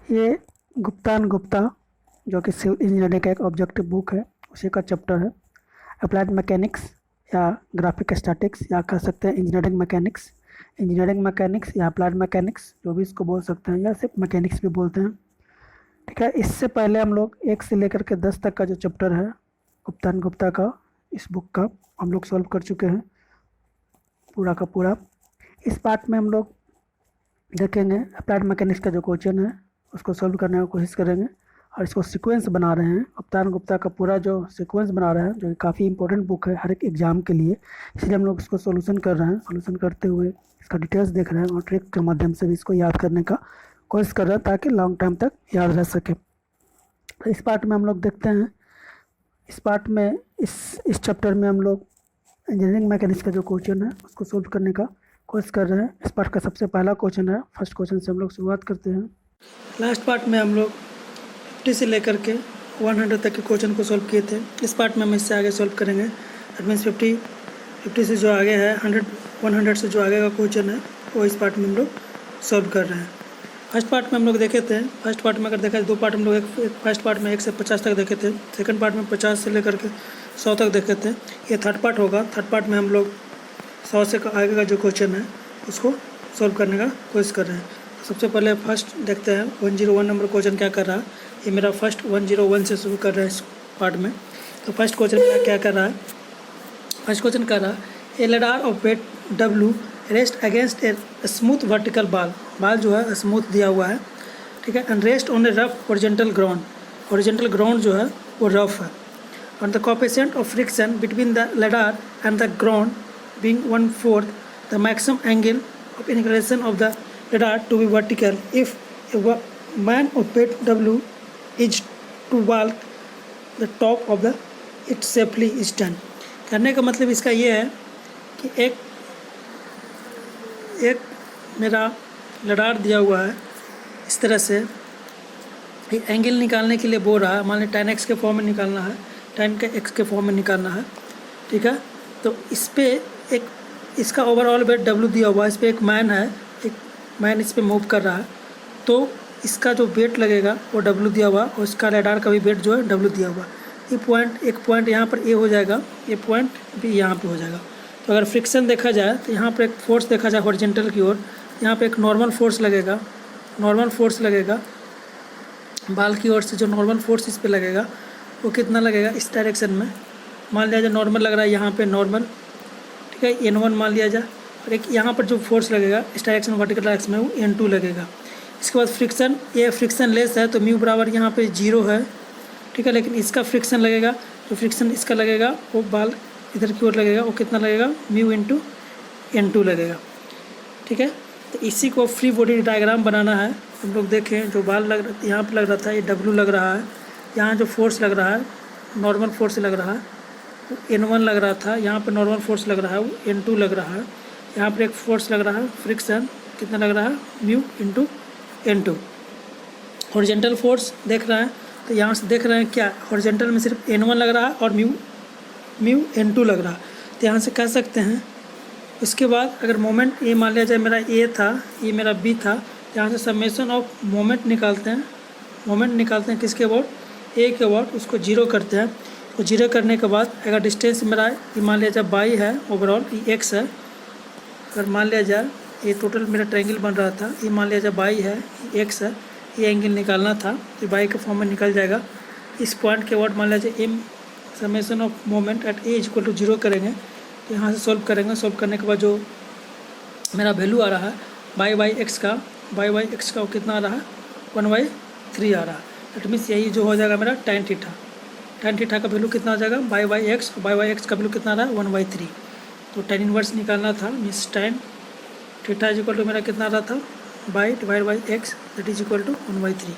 ये गुप्ता एंड गुप्ता जो कि सिविल इंजीनियरिंग का एक ऑब्जेक्टिव बुक है, उसी का चैप्टर है। अप्लाइड मैकेनिक्स या ग्राफिक स्टैटिक्स या कह सकते हैं इंजीनियरिंग मैकेनिक्स या अप्लाइड मैकेनिक्स, जो भी इसको बोल सकते हैं, या सिर्फ मैकेनिक्स भी बोलते हैं। ठीक है, इससे पहले हम लोग 1 से लेकर के 10 तक का जो चैप्टर है गुप्ता एंड गुप्ता का, इस बुक का हम लोग सॉल्व कर चुके हैं पूरा का पूरा। इस पार्ट में हम लोग देखेंगे अप्लाइड मैकेनिक्स का जो क्वेश्चन है उसको सॉल्व करने की कोशिश करेंगे, और इसको सीक्वेंस बना रहे हैं। गुप्ता एंड गुप्ता का पूरा जो सीक्वेंस बना रहे हैं, जो कि काफ़ी इंपॉर्टेंट बुक है हर एक एग्जाम के लिए, इसलिए हम लोग इसको सोल्यूशन कर रहे हैं। सोल्यूशन करते हुए इसका डिटेल्स देख रहे हैं और ट्रिक के माध्यम से भी इसको याद करने का कोशिश कर रहे हैं ताकि लॉन्ग टाइम तक याद रह सके। तो इस पार्ट में हम लोग देखते हैं, इस पार्ट में इस चैप्टर में हम लोग इंजीनियरिंग मैकेनिक्स का जो क्वेश्चन है उसको सोल्व करने का कोशिश कर रहे हैं। इस पार्ट का सबसे पहला क्वेश्चन है, फर्स्ट क्वेश्चन से हम लोग शुरुआत करते हैं। लास्ट पार्ट में हम लोग 50 से लेकर के 100 तक के क्वेश्चन को सॉल्व किए थे। इस पार्ट में हम इससे आगे सॉल्व करेंगे। दैट मीन्स 50 से जो आगे है 100 से जो आगे का क्वेश्चन है वो इस पार्ट में हम लोग सॉल्व कर रहे हैं। फर्स्ट पार्ट में हम लोग देखे थे, फर्स्ट पार्ट में अगर देखा दो पार्ट हम लोग फर्स्ट पार्ट में 1 से 50 तक देखे थे, सेकंड पार्ट में 50 से लेकर के 100 तक देखे थे। ये थर्ड पार्ट होगा। थर्ड पार्ट में हम लोग 100 से आगे का जो क्वेश्चन है उसको सॉल्व करने का कोशिश कर रहे हैं। सबसे पहले फर्स्ट देखते हैं 101 नंबर क्वेश्चन क्या कर रहा है। ये मेरा फर्स्ट 101 से शुरू कर रहा है इस पार्ट में। तो फर्स्ट क्वेश्चन मेरा क्या कर रहा है, फर्स्ट क्वेश्चन कर रहा है a ladder of weight W rest against a smooth vertical wall जो है स्मूथ दिया हुआ है, ठीक है, and rest on a rough horizontal ground. Horizontal ground जो है वो रफ है, और the coefficient of friction between the ladder and the ground being 1/4 the maximum angle of inclination of the radar to be vertical if a man of weight W is to walk the top of the it safely is done। करने का मतलब इसका ये है कि एक मेरा radar दिया हुआ है, इस तरह से एंगल निकालने के लिए बोल रहा है। मान लीजिए tan x के फॉर्म में निकालना है, tan के x के फॉर्म में निकालना है, ठीक है। तो इस पर एक इसका ओवरऑल वेट W दिया हुआ है, इस पर एक मैन है, एक मैन इस पर मूव कर रहा है, तो इसका जो वेट लगेगा वो W दिया हुआ, और इसका रडार का भी वेट जो है W दिया हुआ। ये पॉइंट एक पॉइंट यहाँ पर A हो जाएगा, ये पॉइंट भी यहाँ पे हो जाएगा। तो अगर फ्रिक्शन देखा जाए तो यहाँ पर एक फोर्स देखा जाए हॉरिजॉन्टल की ओर, यहाँ पर एक नॉर्मल फोर्स लगेगा, बाल की ओर से जो नॉर्मल फोर्स इस पर लगेगा वो कितना लगेगा इस डायरेक्शन में। मान लिया जाए नॉर्मल लग रहा है यहाँ पे नॉर्मल, ठीक है, N1 मान लिया जाए, और एक यहाँ पर जो फोर्स लगेगा इस डायरेक्शन वर्टिकल डायरेक्शन में वो N2 लगेगा। इसके बाद फ्रिक्शन, ये फ्रिक्शन लेस है तो म्यू बराबर यहाँ पे 0 है, ठीक है, लेकिन इसका फ्रिक्शन लगेगा, जो फ्रिक्शन इसका लगेगा वो बाल इधर की ओर लगेगा, वो कितना लगेगा म्यू इंटू N2 लगेगा, ठीक है। तो इसी को फ्री बॉडी डायग्राम बनाना है। हम लोग देखें जो बाल लग रहा यहाँ पर लग रहा था ये W लग रहा है, यहाँ जो फोर्स लग रहा है नॉर्मल फोर्स लग रहा है N1 लग रहा था, यहाँ पर नॉर्मल फोर्स लग रहा है वो N2 लग रहा है, यहाँ पर एक फोर्स लग रहा है फ्रिक्शन कितना लग रहा है mu into N2। Horizontal force देख रहे हैं तो यहाँ से देख रहे हैं क्या हॉरिजॉन्टल में सिर्फ N1 लग रहा है और म्यू N2 लग रहा है, तो यहाँ से कह सकते हैं। उसके बाद अगर मोमेंट ये मान लिया जाए मेरा A था, ये मेरा B था, तो यहाँ से समेशन ऑफ मोमेंट निकालते हैं किसके अबाउट A के अबाउट, उसको 0 करते हैं। तो 0 करने के बाद अगर डिस्टेंस मेरा ये मान लिया जाए y है, ओवरऑल ये x है, अगर मान लिया जाए ये टोटल मेरा ट्रायंगल बन रहा था, ये मान लिया जाए y है, ये x है, ये एंगल निकालना था तो y के फॉर्म में निकल जाएगा। इस पॉइंट के बाद मान लिया जाए m summation of moment at a equal to 0 करेंगे, तो यहाँ से सॉल्व करेंगे। सॉल्व करने के बाद जो मेरा वैल्यू आ रहा है y x का वो कितना आ रहा है 1/3 आ रहा है। दैट मीन्स यही जो हो जाएगा मेरा tan थीटा का वैल्यू कितना आ जाएगा y/x, और y/x का वैल्यू कितना आ रहा है 1/3। तो tan इनवर्स निकालना था, means tan theta is equal to मेरा कितना आ रहा था y divide by x that is equal to 1/3।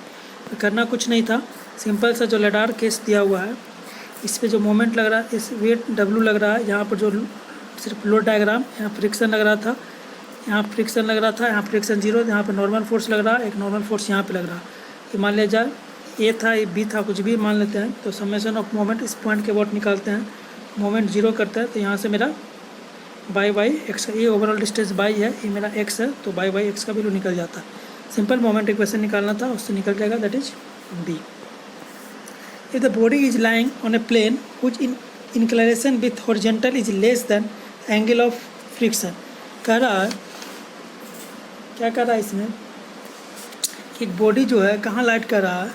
तो करना कुछ नहीं था, सिंपल सा जो लेडार केस दिया हुआ है इस पर जो मोमेंट लग रहा है इस वेट W लग रहा है, यहाँ पर जो सिर्फ लोड डायग्राम, यहाँ फ्रिक्शन लग रहा था, यहाँ फ्रिक्शन 0, यहाँ पर नॉर्मल फोर्स लग रहा है, एक नॉर्मल फोर्स यहाँ पे लग रहा है। ये मान लिया जाए A था, ये B था, कुछ भी मान लेते हैं। तो समेशन ऑफ मोमेंट इस पॉइंट के अबाउट निकालते हैं, मोमेंट 0 करता है, तो यहाँ से मेरा y/x, ये ओवरऑल डिस्टेंस y है, ये मेरा x है, तो y/x का वैल्यू निकल जाता है। सिंपल मोमेंट इक्वेशन निकालना था, उससे निकल जाएगा, that is D. If the body is lying on a plane which inclination with horizontal is less than angle of friction. कह रहा है, क्या कर रहा है इसमें, एक बॉडी जो है कहाँ लाइट कर रहा है,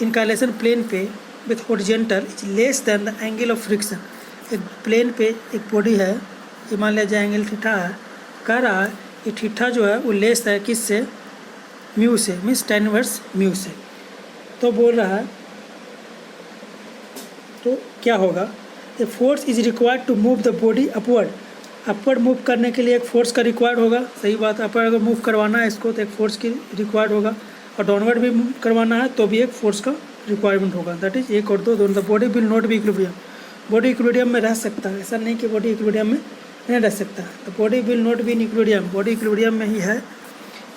इंक्लिनेशन प्लेन पे with horizontal is less then the angle of friction. एक प्लेन पे एक बॉडी है, ये मान लिया जाए एंगल थीटा है, कह रहा है कि थीटा जो है वो लेस है किससे, म्यू से, मीन्स tan इनवर्स म्यू से। तो बोल रहा है तो क्या होगा, the force is required to move the body upward. Upward move करने के लिए एक फोर्स का रिक्वायर्ड होगा, सही बात है। अपवर्ड अगर मूव करवाना है इसको तो एक फोर्स की रिक्वायर्ड होगा, और डाउनवर्ड भी मूव करवाना है तो भी एक फोर्स का रिक्वायरमेंट होगा, दैट इज एक और दो दोनों। The body will not be equilibrium, body equilibrium में रह सकता है, ऐसा नहीं कि बॉडी इक्विलिब्रियम में नहीं रह सकता। The body will not be in equilibrium, body equilibrium में ही है,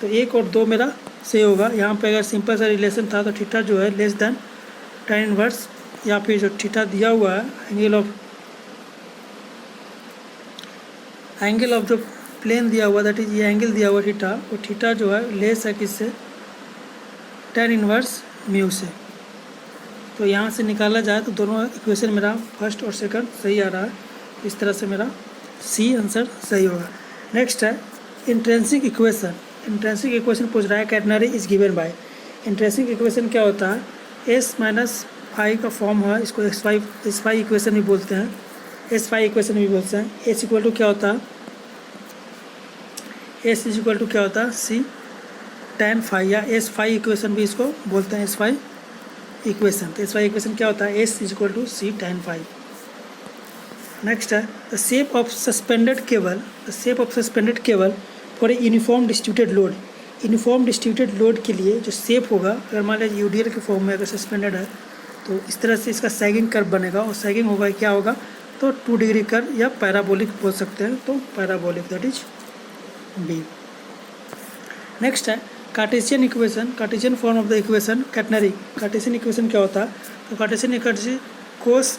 तो एक और दो मेरा सही होगा। यहाँ पे अगर सिंपल सा रिलेशन था तो थीटा जो है लेस देन tan इनवर्स, या फिर जो थीटा दिया हुआ है एंगल ऑफ जो प्लेन दिया हुआ, दैट इज ये एंगल दिया हुआ थीटा, वो थीटा जो है लेस है किससे, tan इनवर्स म्यू से। तो यहाँ से निकाला जाए तो दोनों इक्वेशन मेरा फर्स्ट और सेकंड सही आ रहा है, इस तरह से मेरा सी आंसर सही होगा। नेक्स्ट है इंट्रिंसिक इक्वेशन। इंट्रिंसिक इक्वेशन पूछ रहा है, catenary is given by. Intrinsic equation क्या होता है, एस माइनस फाई का फॉर्म है, इसको एस फाई इक्वेशन भी बोलते हैं, एस फाई इक्वेशन भी बोलते हैं। एस इक्वल टू क्या होता है, एस इज इक्वल टू क्या होता है, सी tan फाई, या एस फाई इक्वेशन भी इसको बोलते हैं, एस फाई इक्वेशन। तो एस फाई इक्वेशन क्या होता है, S is equal to C tan phi. Next है the shape of suspended cable, the shape of suspended cable for a uniform distributed load. Uniform distributed load के लिए जो shape होगा, अगर मान लीजिए यूडीएल के फॉर्म में अगर सस्पेंडेड है तो इस तरह से इसका सैगिंग कर्व बनेगा, और सैगिंग होगा क्या होगा, तो 2 डिग्री कर्व या पैराबोलिक बोल सकते हैं, तो parabolic, that is B. Next है Cartesian equation, Cartesian form of the equation catenary. Cartesian equation क्या होता है, तो कार्टेशियन इक्वेशन कोस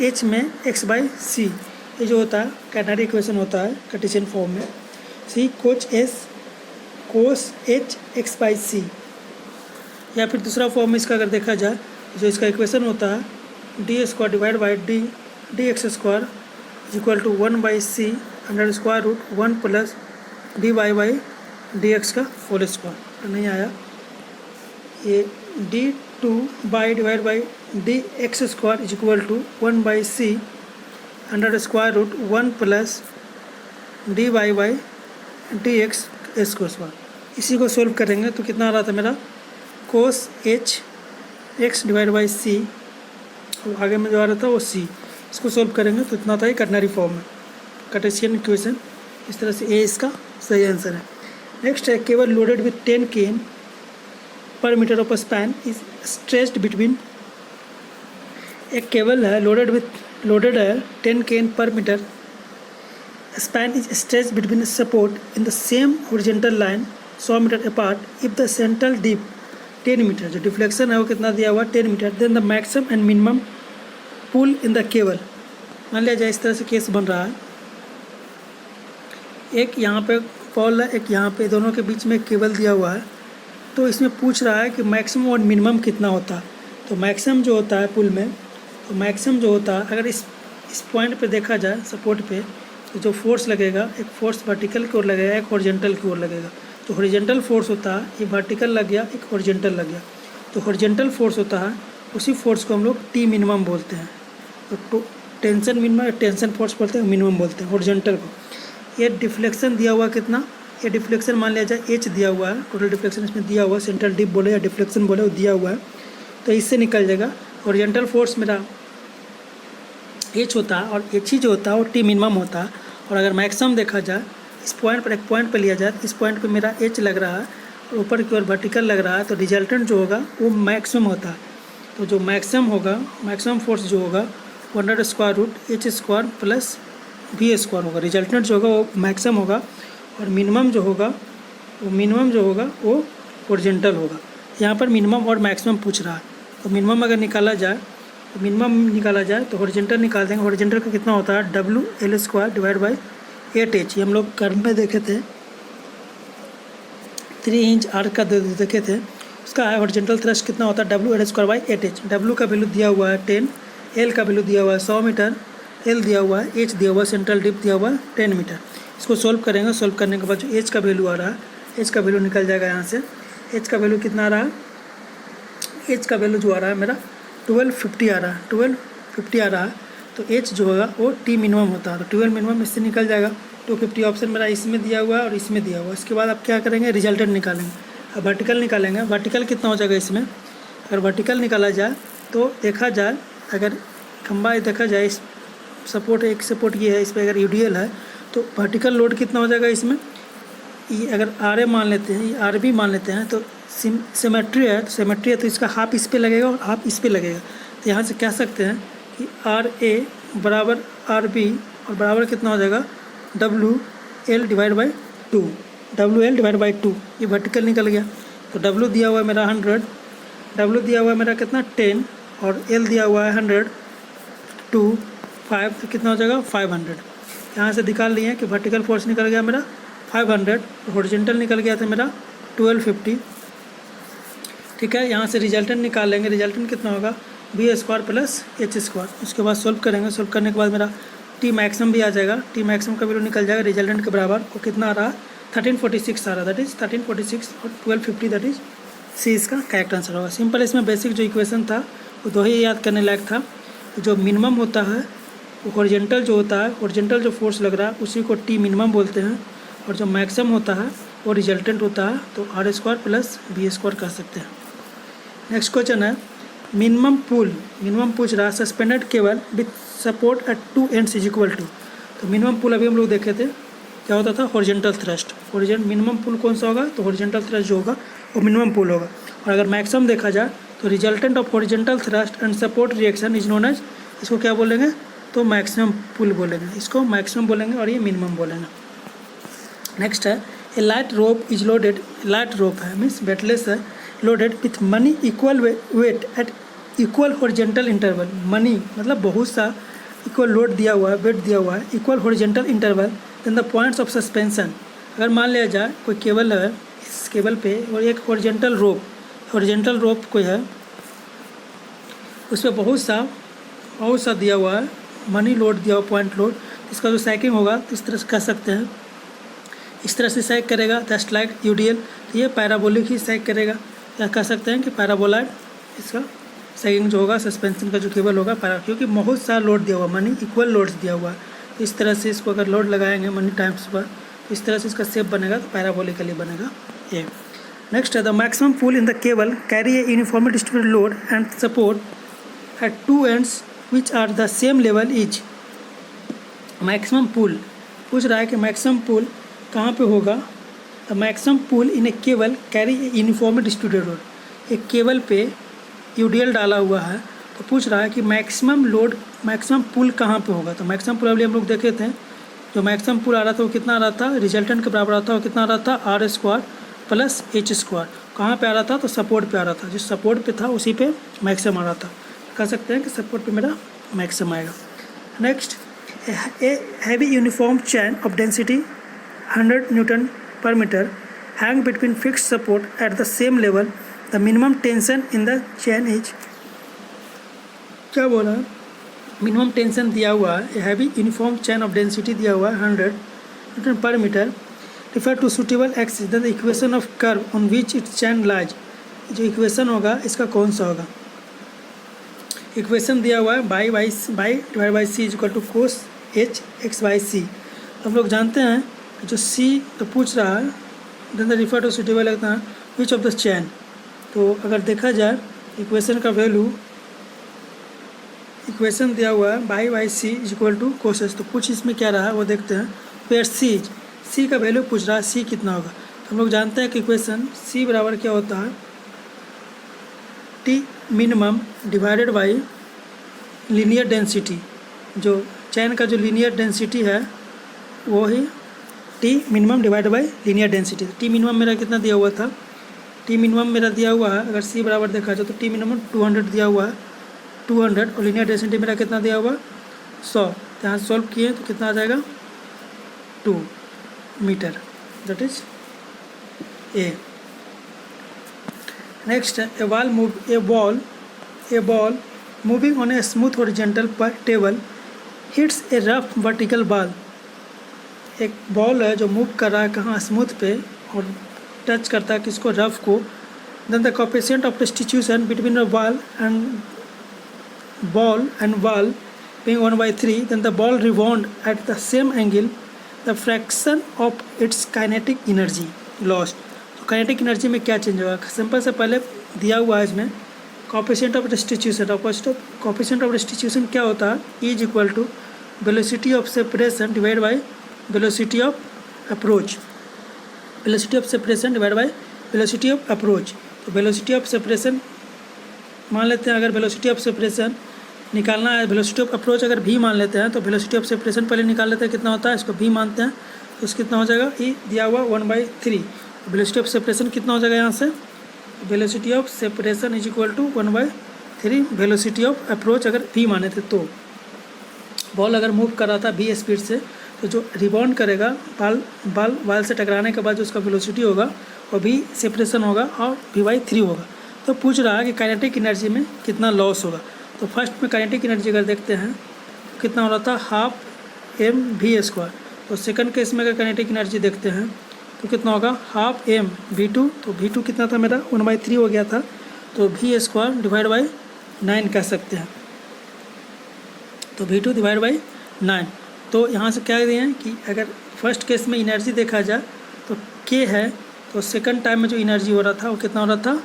एच में x बाई सी, ये जो होता है कैटेनरी इक्वेशन होता है कार्टेशियन फॉर्म में, सी कोस एच एक्स बाई सी। या फिर दूसरा फॉर्म में इसका अगर देखा जाए, जो इसका इक्वेशन होता है D square divide by D X square is equal to 1 by C under square root 1 plus D Y by D X का होल स्क्वायर। तो नहीं आया, ये d2 by divide by D X square is equal to 1 by C under square root 1 plus D Y by D X square. इसी को solve करेंगे तो कितना आ रहा था मेरा, कोस एच एक्स डिवाइड बाई सी, और आगे में जो आ रहा था वो सी। इसको सोल्व करेंगे तो इतना था ही कैटेनरी फॉर्म में कार्टेशियन इक्वेशन। इस तरह से ए इसका सही आंसर है। नेक्स्ट है cable loaded with 10 kN per metre of span is stretched between. एक केबल है लोडेड है 10 kN per metre, span is stretched between support in the same horizontal line 100 metre apart if the central dip 10 metre, जो deflection है वो कितना दिया हुआ 10 metre, then the maximum and minimum pull in the cable. मान लिया जाए इस तरह से केस बन रहा है, एक यहाँ पे पॉल है, एक यहाँ पे, दोनों के बीच में केबल दिया हुआ है। तो इसमें पूछ रहा है कि मैक्सिमम और मिनिमम कितना होता है। तो मैक्सिमम जो होता है पुल में, तो मैक्सिमम जो होता है अगर इस पॉइंट पे देखा जाए सपोर्ट पे, तो जो फोर्स लगेगा, एक फोर्स वर्टिकल की ओर लगेगा, एक हॉरिजॉन्टल की ओर लगेगा। तो हॉरिजॉन्टल फोर्स होता है, ये वर्टिकल लग गया, एक हॉरिजॉन्टल लग गया। तो हॉरिजॉन्टल फोर्स होता है, उसी फोर्स को हम लोग टी मिनिमम बोलते हैं। तो टेंशन मिनिमम या टेंशन फोर्स बोलते हैं, मिनिमम बोलते हैं हॉरिजॉन्टल को। ये डिफ्लेक्शन दिया हुआ कितना, ये डिफ्लेक्शन मान लिया जाए एच दिया हुआ है, टोटल डिफ्लेक्शन इसमें दिया हुआ है, सेंट्रल डिप बोले या डिफ्लेक्शन बोले, वो दिया हुआ है। तो इससे निकल जाएगा हॉरिजॉन्टल फोर्स मेरा एच होता है, और एच ही जो होता है वो टी मिनिमम होता है। और अगर मैक्सिमम देखा जाए, इस पॉइंट पर, एक पॉइंट पर लिया जाए, इस पॉइंट पर मेरा एच लग रहा है और ऊपर की ओर वर्टिकल लग रहा है, तो रिजल्टेंट जो होगा वो मैक्सिमम होता है। तो जो मैक्सिमम होगा, मैक्सिमम फोर्स जो होगा वो under square root H square plus V square होगा। रिजल्टेंट जो होगा वो मैक्सिमम होगा, और मिनिमम जो होगा वो हॉरिजॉन्टल होगा। यहाँ पर मिनिमम और मैक्सिमम पूछ रहा है, तो मिनिमम अगर निकाला जाए तो हॉरिजॉन्टल निकाल देंगे। हॉरिजॉन्टल का कितना होता है, WL square divide by 8H। ये हम लोग कर्व में देखे थे, 3 इंच आर्क का देखे थे, उसका हॉरिजॉन्टल थ्रस्ट कितना होता है W²/8H। W का वैल्यू दिया हुआ है 10, L का वैल्यू दिया हुआ है 100 मीटर, L दिया हुआ है, H दिया हुआ है, सेंट्रल डिप दिया हुआ है 10 मीटर। इसको सोल्व करेंगे, सोल्व करने के बाद जो H का वैल्यू आ रहा है, H का वैल्यू निकल जाएगा यहाँ से। H का वैल्यू कितना आ रहा है, H का वैल्यू जो आ रहा है मेरा 1250 आ रहा है, 1250 आ रहा है। तो H जो होगा वो T मिनिमम होता है, तो 12 मिनिमम इससे निकल जाएगा। 250 ऑप्शन मेरा इसमें दिया हुआ है और इसमें दिया हुआ है। इसके बाद आप क्या करेंगे, रिजल्टेंट निकालेंगे। अब वर्टिकल निकालेंगे, वर्टिकल कितना हो जाएगा इसमें। अगर वर्टिकल निकाला जाए तो देखा जाए, अगर खंबा देखा जाए, इस सपोर्ट एक सपोर्ट ये है, इस पर अगर यूडीएल है तो वर्टिकल लोड कितना हो जाएगा इसमें। ये अगर आर ए मान लेते हैं, ये आर बी मान लेते हैं, तो सिमेट्री है, तो सिमेट्री है तो इसका हाफ इस पे लगेगा और हाफ इस पे लगेगा। तो यहाँ से कह सकते हैं कि आर ए बराबर आर बी और बराबर कितना हो जाएगा WL/2, WL/2। ये वर्टिकल निकल गया। तो W दिया हुआ है मेरा 100, W दिया हुआ है मेरा कितना 10 और L दिया हुआ है 100 2 5, तो कितना हो जाएगा 500। यहाँ से निकाल लिए कि वर्टिकल फोर्स निकल गया मेरा 500, हॉरिजॉन्टल निकल गया था मेरा 1250। ठीक है, यहाँ से रिजल्टेंट निकाल लेंगे। रिजल्टेंट कितना होगा B² + H²। उसके बाद सोल्व करेंगे, सोल्व करने के बाद मेरा T मैक्सिमम भी आ जाएगा, T मैक्सिमम का वैल्यू निकल जाएगा रिजल्टेंट के बराबर। वो कितना आ रहा 1346 आ रहा, दैट इज़ 1346 और 1250, दैट इज़ सी इसका करेक्ट आंसर होगा। सिंपल इसमें बेसिक जो इक्वेशन था वो दो ही याद करने लायक था। जो मिनिमम होता है वो हॉरिजॉन्टल जो होता है, हॉरिजॉन्टल जो फोर्स लग रहा है उसी को T मिनिमम बोलते हैं, और जो मैक्सिमम होता है वो रिजल्टेंट होता है, तो R² + B² कर सकते हैं। नेक्स्ट क्वेश्चन है मिनिमम पुल। मिनिमम पूछ रहा है suspended cable with support at 2 ends is equal to. तो मिनिमम पुल अभी हम लोग देखे थे क्या होता था, हॉरिजॉन्टल थ्रस्ट। मिनिमम पुल कौन सा होगा, तो हॉरिजॉन्टल थ्रस्ट जो होगा वो मिनिमम पुल होगा। और अगर मैक्सिमम देखा जाए तो resultant of horizontal thrust and support reaction is known as, इसको क्या बोलेंगे, तो मैक्सिमम पुल बोलेंगे, इसको मैक्सिमम बोलेंगे और ये मिनिमम बोलेंगे। नेक्स्ट है a light rope is loaded, light rope है मीन्स वेटलेस है, loaded with many equal weight at equal horizontal interval. Many मतलब बहुत सा, इक्वल लोड दिया हुआ है, वेट दिया हुआ है, equal horizontal interval. Then the points of suspension, अगर मान लिया जाए कोई केबल है, इस केबल पे और एक हॉरिजॉन्टल रोप कोई है, उस पर बहुत सा दिया हुआ है, मनी लोड दिया हुआ, पॉइंट लोड। इसका जो सैकिंग होगा इस तरह से कह सकते हैं, इस तरह से सैक करेगा, जस्ट लाइक यूडीएल। ये पैराबोलिक ही सैक करेगा, या कह सकते हैं कि पैराबोलाइड इसका सैकिंग जो होगा, सस्पेंशन का जो केबल होगा क्योंकि बहुत सारा लोड दिया हुआ, मनी इक्वल लोड्स दिया हुआ है। तो इस तरह से इसको अगर लोड लगाएंगे मनी टाइम्स पर, तो इस तरह से इसका शेप बनेगा, तो पैराबोलिकली बनेगा ये। नेक्स्ट है the maximum pull in the cable carry a uniformly distributed load and support at 2 ends which are the same level is. Maximum pull पूछ रहा है कि मैक्सिमम पुल कहाँ पे होगा। The maximum pull in a cable carry a uniformly distributed load. एक केबल पे यूडीएल डाला हुआ है, तो पूछ रहा है कि मैक्सिमम लोड, मैक्सिमम पुल कहाँ पे होगा। तो मैक्सिमम पुल अभी हम लोग देखे थे, जो मैक्सिमम पुल आ रहा था वो कितना आ रहा था, रिजल्टेंट के बराबर आता था, वो कितना आ रहा था R² + H²। कहाँ पे आ रहा था, तो सपोर्ट पे आ रहा था, जिस सपोर्ट पे था उसी पे मैक्सिमम आ रहा था। कह सकते हैं कि सपोर्ट पे मेरा मैक्सिमम आएगा। Next a heavy uniform chain of density 100 Nm/m hang between fixed support at the same level, the minimum tension in the chain is. क्या बोला, मिनिमम टेंशन दिया हुआ है, heavy uniform chain of density दिया हुआ है 100 Nm/m, refer to suitable axis, the equation of curve on which its chain lies. जो equation होगा इसका कौन सा होगा। इक्वेशन दिया हुआ है y/c = cos h x/c। हम लोग जानते हैं जो c तो पूछ रहा है, then the refer to suitable लगता है विच ऑफ द चैन। तो अगर देखा जाए इक्वेशन का वैल्यू, इक्वेशन दिया हुआ है y/c = cos h, तो कुछ इसमें क्या रहा है वो देखते हैं। फिर c का वैल्यू पूछ रहा है, c कितना होगा। तो हम लोग जानते हैं कि इक्वेशन c बराबर क्या होता है, T minimum divided by linear density. जो चैन का जो लीनियर डेंसिटी है वो ही T minimum divided by linear density. T minimum मेरा कितना दिया हुआ था, T मिनिमम मेरा दिया हुआ है, अगर C बराबर देखा जाए तो T मिनिमम 200 दिया हुआ है, 200, और लीनियर डेंसिटी मेरा कितना दिया हुआ 100। तो यहाँ सॉल्व किए तो कितना आ जाएगा 2 metre, that is A। Next है a ball moving on a smooth horizontal table hits a rough vertical wall. एक बॉल है जो मूव कर रहा है कहाँ, स्मूथ पे, और टच करता है किसको, रफ को। Then the coefficient of restitution between the ball and ball being 1/3, then the ball rewound at the same angle, the fraction of its kinetic energy lost। तो kinetic energy में क्या change होगा, simple से पहले दिया हुआ है इसमें कोएफिशिएंट ऑफ रेस्टिट्यूशन क्या होता है, E is equal to velocity of separation divide by velocity of approach, velocity of separation divide by velocity of approach. तो वेलोसिटी ऑफ सेपरेशन मान लेते हैं, अगर वेलोसिटी ऑफ सेपरेशन निकालना है, वेलोसिटी ऑफ अप्रोच अगर भी मान लेते हैं, तो वेलोसिटी ऑफ सेपरेशन पहले निकाल लेते हैं कितना होता है, इसको भी मानते हैं, तो इसको कितना हो जाएगा, ई दिया हुआ 1/3। वेलोसिटी ऑफ सेपरेशन कितना हो जाएगा यहाँ से, velocity of separation is equal to 1/3 velocity of approach अगर भी माने थे। तो बॉल अगर मूव कर रहा था भी स्पीड से, तो जो रिबाउंड करेगा बॉल से टकराने के बाद जो उसका वेलोसिटी होगा वो भी सेपरेशन होगा और v/3 होगा। तो पूछ रहा है कि काइनेटिक एनर्जी में कितना लॉस होगा। तो फर्स्ट में काइनेटिक एनर्जी अगर देखते हैं तो कितना हो रहा था, हाफ एम वी स्क्वायर। तो सेकंड केस में अगर काइनेटिक एनर्जी देखते हैं तो कितना होगा, हाफ एम v2। तो v2 कितना था मेरा 1/3 हो गया था, तो v स्क्वायर डिवाइड बाई 9 कह सकते हैं। तो v2 डिवाइड बाई 9। तो यहाँ से क्या दिए हैं कि अगर फर्स्ट केस में एनर्जी देखा जाए तो k है, तो सेकंड टाइम में जो एनर्जी हो रहा था वो कितना हो रहा था,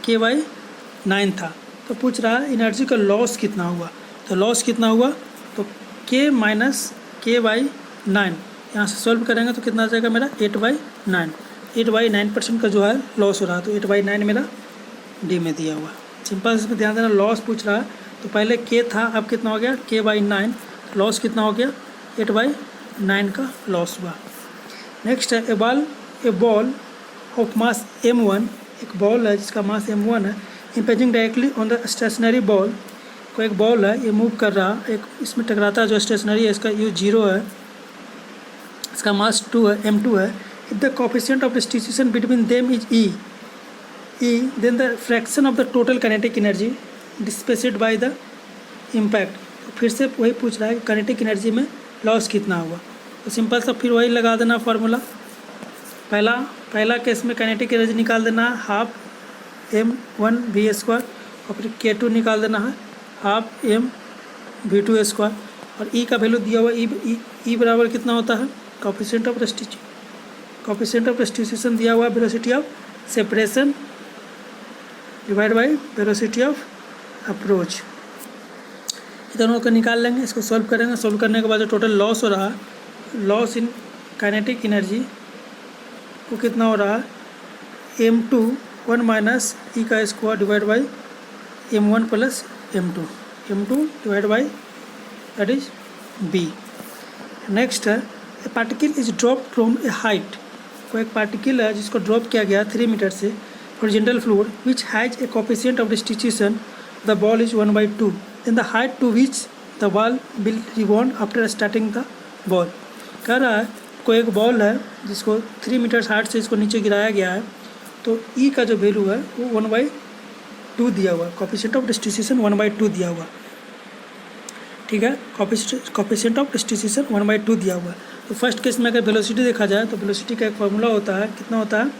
k/9 था। तो पूछ रहा है एनर्जी का लॉस कितना हुआ। तो लॉस कितना हुआ, तो k - k/9 यहाँ से सॉल्व करेंगे तो कितना आ जाएगा मेरा 8/9। 8/9% का जो है लॉस हो रहा है, तो 8/9 मेरा डी में दिया हुआ। सिंपल इसमें ध्यान देना, लॉस पूछ रहा है तो पहले k था, अब कितना हो गया k/9, लॉस कितना हो गया 8/9 का लॉस हुआ। नेक्स्ट है a ball of mass m1, एक बॉल है जिसका मास m1 है, impinging directly on the stationary ball. कोई एक बॉल है ये मूव कर रहा, एक इसमें टकराता है जो स्टेशनरी है, इसका U 0 है, इसका मास 2 है, m2 है। If the coefficient of distribution between them is E, then the fraction of the total kinetic energy dissipated by the impact. तो फिर से वही पूछ रहा है कि काइनेटिक एनर्जी में लॉस कितना हुआ। तो सिंपल सा फिर वही लगा देना फार्मूला। पहला केस में काइनेटिक एनर्जी निकाल देना है हाफ m1 v स्क्वायर, और फिर k2 निकाल देना है हाफ m v2 स्क्वायर। और E का वैल्यू दिया हुआ E बराबर कितना होता है, कोएफिशिएंट ऑफ रेस्टिट्यूशन दिया हुआ velocity of separation divide by velocity of approach. दोनों को निकाल लेंगे, इसको सॉल्व करेंगे। सॉल्व करने के बाद जो टोटल लॉस हो रहा है, लॉस इन काइनेटिक एनर्जी वो कितना हो रहा है, m2 1 माइनस E का square divide by m1 plus m2 divide by that is b। Next है a particle is drop from a height, कोई एक पार्टिकल है जिसको ड्रॉप किया गया 3 मीटर से horizontal floor which has a coefficient of distribution the ball is 1/2, then the height to which the ball will rebound after starting the ball. कह रहा है कोई एक बॉल है जिसको 3 मीटर हाइट से इसको नीचे गिराया गया है, तो E का जो वैल्यू है वो 1/2 दिया हुआ, कोएफिशिएंट ऑफ डिस्ट्रीब्यूशन 1/2 दिया हुआ, ठीक है। कोएफिशिएंट ऑफ डिस्ट्रीब्यूशन 1/2 दिया हुआ। तो फर्स्ट केस में अगर वेलोसिटी देखा जाए तो वेलोसिटी का एक फार्मूला होता है, कितना होता है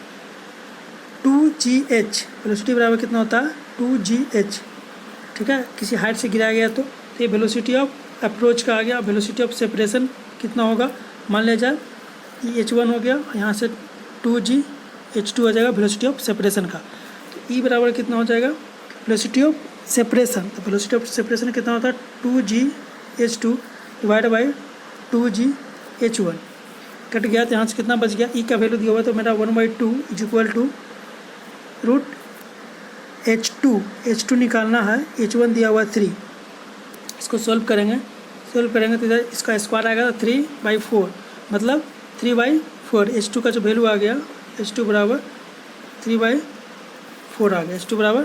2gh। वेलोसिटी बराबर कितना होता है 2gh, ठीक है। किसी हाइट से गिराया गया तो ये वेलोसिटी ऑफ अप्रोच का आ गया। वेलोसिटी ऑफ सेपरेशन कितना होगा, मान लिया जाए h1 हो गया, यहाँ से 2g h2 हो जाएगा वेलोसिटी ऑफ सेपरेशन का। तो E बराबर कितना हो जाएगा वेलोसिटी ऑफ सेपरेशन, तो वेलोसिटी ऑफ सेपरेशन कितना होता है 2g h2 divide by 2g h1। Cut गया तो यहाँ से कितना बच गया, E का वैल्यू दिया हुआ तो मेरा 1/2 is equal to root h2 निकालना है, h1 दिया हुआ 3। इसको सॉल्व करेंगे तो इधर इसका स्क्वायर आएगा 3/4, मतलब 3/4। h2 का जो वैल्यू आ गया h2 बराबर 3/4 आ गया, h2 बराबर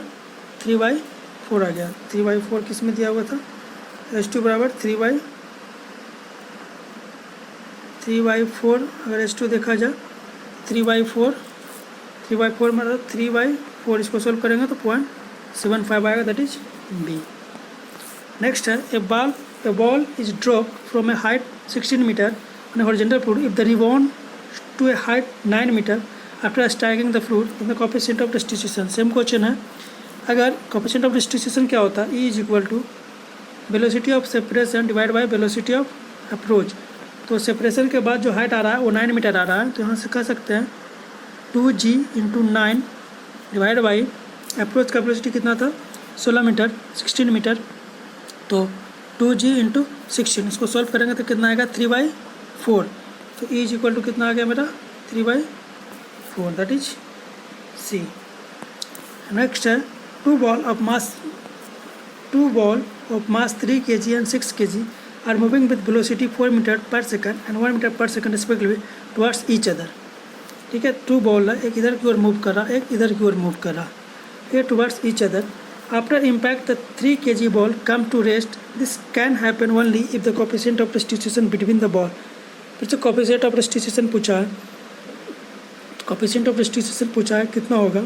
3/4 आ गया। 3/4 किस में दिया हुआ था, h2 बराबर 3/4। अगर h2 देखा जाए 3/4 3/4 मतलब 3/4, इसको सोल्व करेंगे तो 0.75 आएगा, दैट इज बी। नेक्स्ट है a ball is drop from a height 16 metre on a horizontal fluid if the rebound to a height 9 metre after striking the fluid in the coefficient of distribution. Same question है, अगर coefficient of distribution क्या होता है, E is equal to velocity of separation divide by velocity of approach. तो separation के बाद जो height आ रहा है वो 9 मीटर आ रहा है, तो यहाँ से कह सकते हैं 2g into 9 divide by approach का वेलोसिटी कितना था 16 मीटर 16 मीटर, तो 2g इंटू 16, इसको सॉल्व करेंगे तो कितना आएगा 3/4। तो ई इज इक्वल टू कितना आ गया मेरा 3/4, दैट इज सी। नेक्स्ट है two ball of mass 3 kg and 6 kg are moving with velocity 4 metre per second and 1 metre per second respectively towards each other. ठीक है, टू बॉल है, एक इधर की ओर मूव कर रहा, एक इधर की ओर मूव कर रहा, ये towards each other. After impact the 3 kg ball come to rest, this can happen only if the coefficient of distribution between the ball. फिर से कोएफिशिएंट ऑफ डिस्ट्रीब्यूशन पूछा है, तो कोएफिशिएंट ऑफ डिस्ट्रीब्यूशन पूछा है कितना होगा,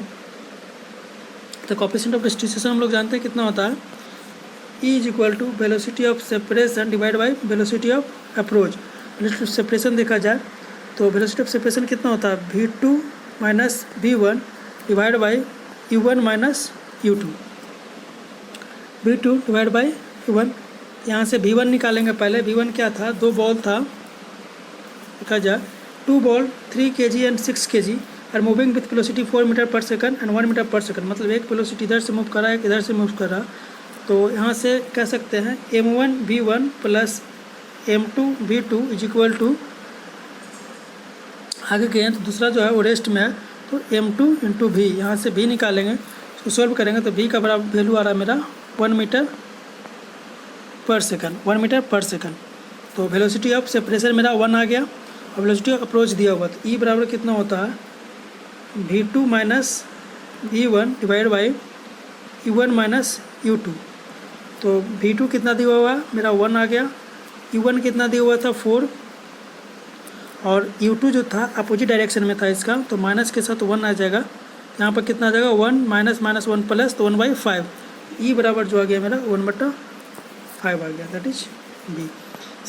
तो कोएफिशिएंट ऑफ डिस्ट्रीब्यूशन हम लोग जानते हैं कितना होता है, E is equal to velocity of separation divide by velocity of approach. Velocity of separation देखा जाए तो वेलोसिटी ऑफ सेपरेशन कितना होता है v2 minus v1 divide by u1 minus u2, v2 divide by u1। यहाँ से v1 निकालेंगे, पहले v1 क्या था, 2 बॉल था, देखा जाए 2 ball 3 kg and 6 kg are moving with velocity 4 metre per second and 1 metre per second, मतलब एक वेलोसिटी इधर से मूव कर रहा है, एक इधर से मूव कर रहा। तो यहाँ से कह सकते हैं m1 v1 plus m2 v2 is equal to, आगे गए हैं तो दूसरा जो है वो रेस्ट में है, तो m2 इंटू v, यहाँ से v निकालेंगे, उसको सॉल्व करेंगे तो v का बराबर वैल्यू आ रहा है मेरा 1 metre per second, 1 metre per second. तो वेलोसिटी ऑफ सेपरेशन मेरा 1 आ गया और वेलोसिटी ऑफ अप्रोच दिया हुआ, तो e बराबर कितना होता है v2 minus v1 divide by u1 minus u2। तो v2 कितना दिया हुआ है मेरा 1 आ गया, u1 कितना दिया हुआ था 4, और u2 जो था अपोजिट डायरेक्शन में था इसका, तो माइनस के साथ 1 आ जाएगा, यहाँ पर कितना आ जाएगा 1 माइनस माइनस 1 प्लस, तो 1/5, ई बराबर जो आ गया मेरा 1/5 आ गया, दैट इज बी।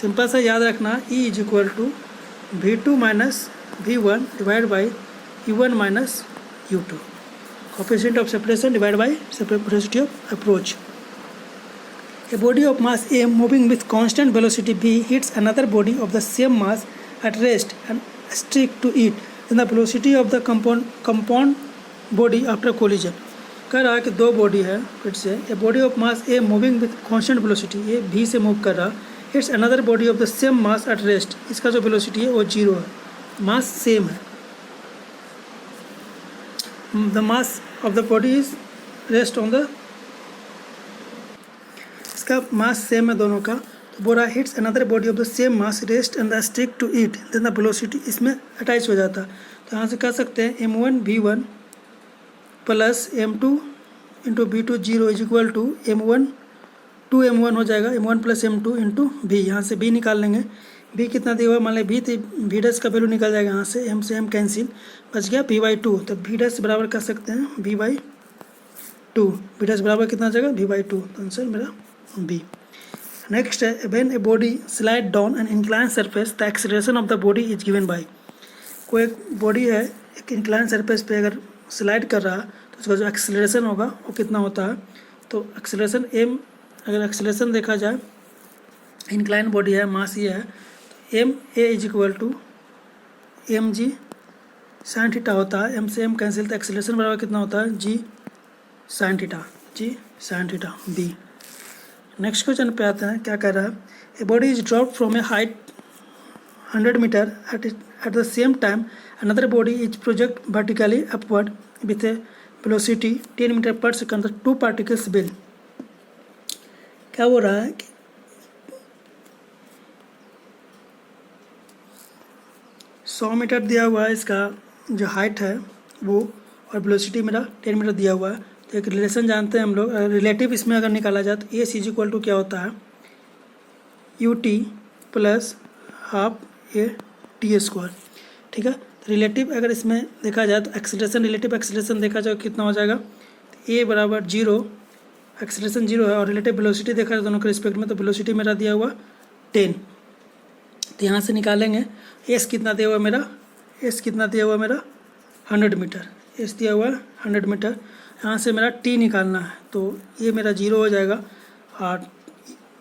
सिंपल सा याद रखना, E is equal to v2 minus v1 divide by u1 minus u2, coefficient of separation divide by velocity of approach. A body of mass m moving with constant velocity v hits another body of the same mass at rest and stick to it, then the velocity of the compound body after collision। कह रहा है कि 2 body है, फिर से a body of mass a moving with constant velocity, ये v से move कर रहा, it's another body of the same mass at rest, इसका जो वेलोसिटी है वो 0 है, मास सेम है, the mass of the body is rest on the, इसका मास सेम है दोनों का, तो बोरा hits another body of the same mass rest and the stick to it, then the velocity इसमें अटैच हो जाता है। तो यहाँ से कह सकते हैं m1 v1 plus m2 into v2 0 is equal to m1 2m1 हो जाएगा, m1 plus m2 into v, यहाँ से v निकाल लेंगे, v कितना दिया हुआ मान लें v, तो v डैश का वैल्यू निकल जाएगा, यहाँ से m से m कैंसिल, बच गया v/2, तो v डैश बराबर कर सकते हैं v/2, v डैश बराबर कितना आ जाएगा v/2, तो आंसर मेरा बी। नेक्स्ट है when a body slide down an incline surface the acceleration of the body is given by. कोई एक बॉडी है एक इंक्लाइन सरफेस पे अगर स्लाइड कर रहा है तो उसका जो एक्सेलरेशन होगा वो कितना होता है, तो एक्सेलरेशन m, अगर एक्सेलरेशन देखा जाए इंक्लाइन बॉडी है, मास ये है, तो M A is equal to M G sine theta होता है, m से m कैंसिल, तो एक्सेलरेशन बराबर कितना होता है g sine theta B. Next question पे आते हैं, क्या कह रहा है, a body is drop from a height 100 metre at the same time another body is project vertically upward with a velocity 10 metre per second, the 2 particles will. क्या हो रहा है कि 100 मीटर दिया हुआ है, इसका जो हाइट है वो, और वेलोसिटी मेरा 10 मीटर दिया हुआ है। तो एक रिलेशन जानते हैं हम लोग, रिलेटिव इसमें अगर निकाला जाए तो एस इज इक्वल टू क्या होता है U T plus half A T square, ठीक है। तो रिलेटिव अगर इसमें देखा जाए तो एक्सेलरेशन, रिलेटिव एक्सेलरेशन देखा जाए कितना हो जाएगा, ए बराबर 0, एक्सेलरेशन 0 है, और रिलेटिव वेलोसिटी देखा जाए दोनों के रिस्पेक्ट में, तो वेलोसिटी मेरा दिया हुआ 10। तो यहाँ से निकालेंगे एस कितना दिया हुआ मेरा, एस कितना दिया हुआ मेरा 100 मीटर, एस दिया हुआ 100 मीटर। यहाँ से मेरा टी निकालना है, तो ये मेरा 0 हो जाएगा, और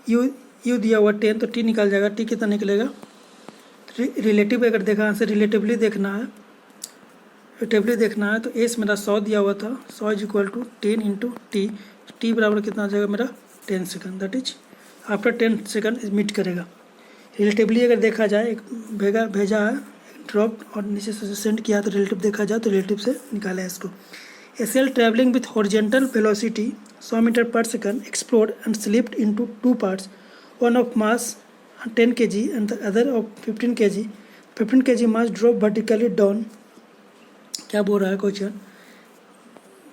यू दिया हुआ 10, तो टी निकल जाएगा, टी कितना निकलेगा। रिलेटिव अगर देखा यहाँ से रिलेटिवली देखना है, रिलेटिवली देखना है तो एस मेरा 100 दिया हुआ था, 100 is equal to 10 into T, T बराबर कितना आ जाएगा मेरा 10 second, that is after 10 second meet करेगा। रिलेटिवली अगर देखा जाए, एक भेजा है ड्रॉप और नीचे से सेंड किया, तो रिलेटिव देखा जाए तो रिलेटिव से निकाला है इसको। A shell travelling with horizontal velocity 100 metre per second explode and slipped into 2 parts, one of mass 10 kg and the other of 15 kg. 15 kg mass drop vertically down. क्या बोल रहा है क्वेश्चन,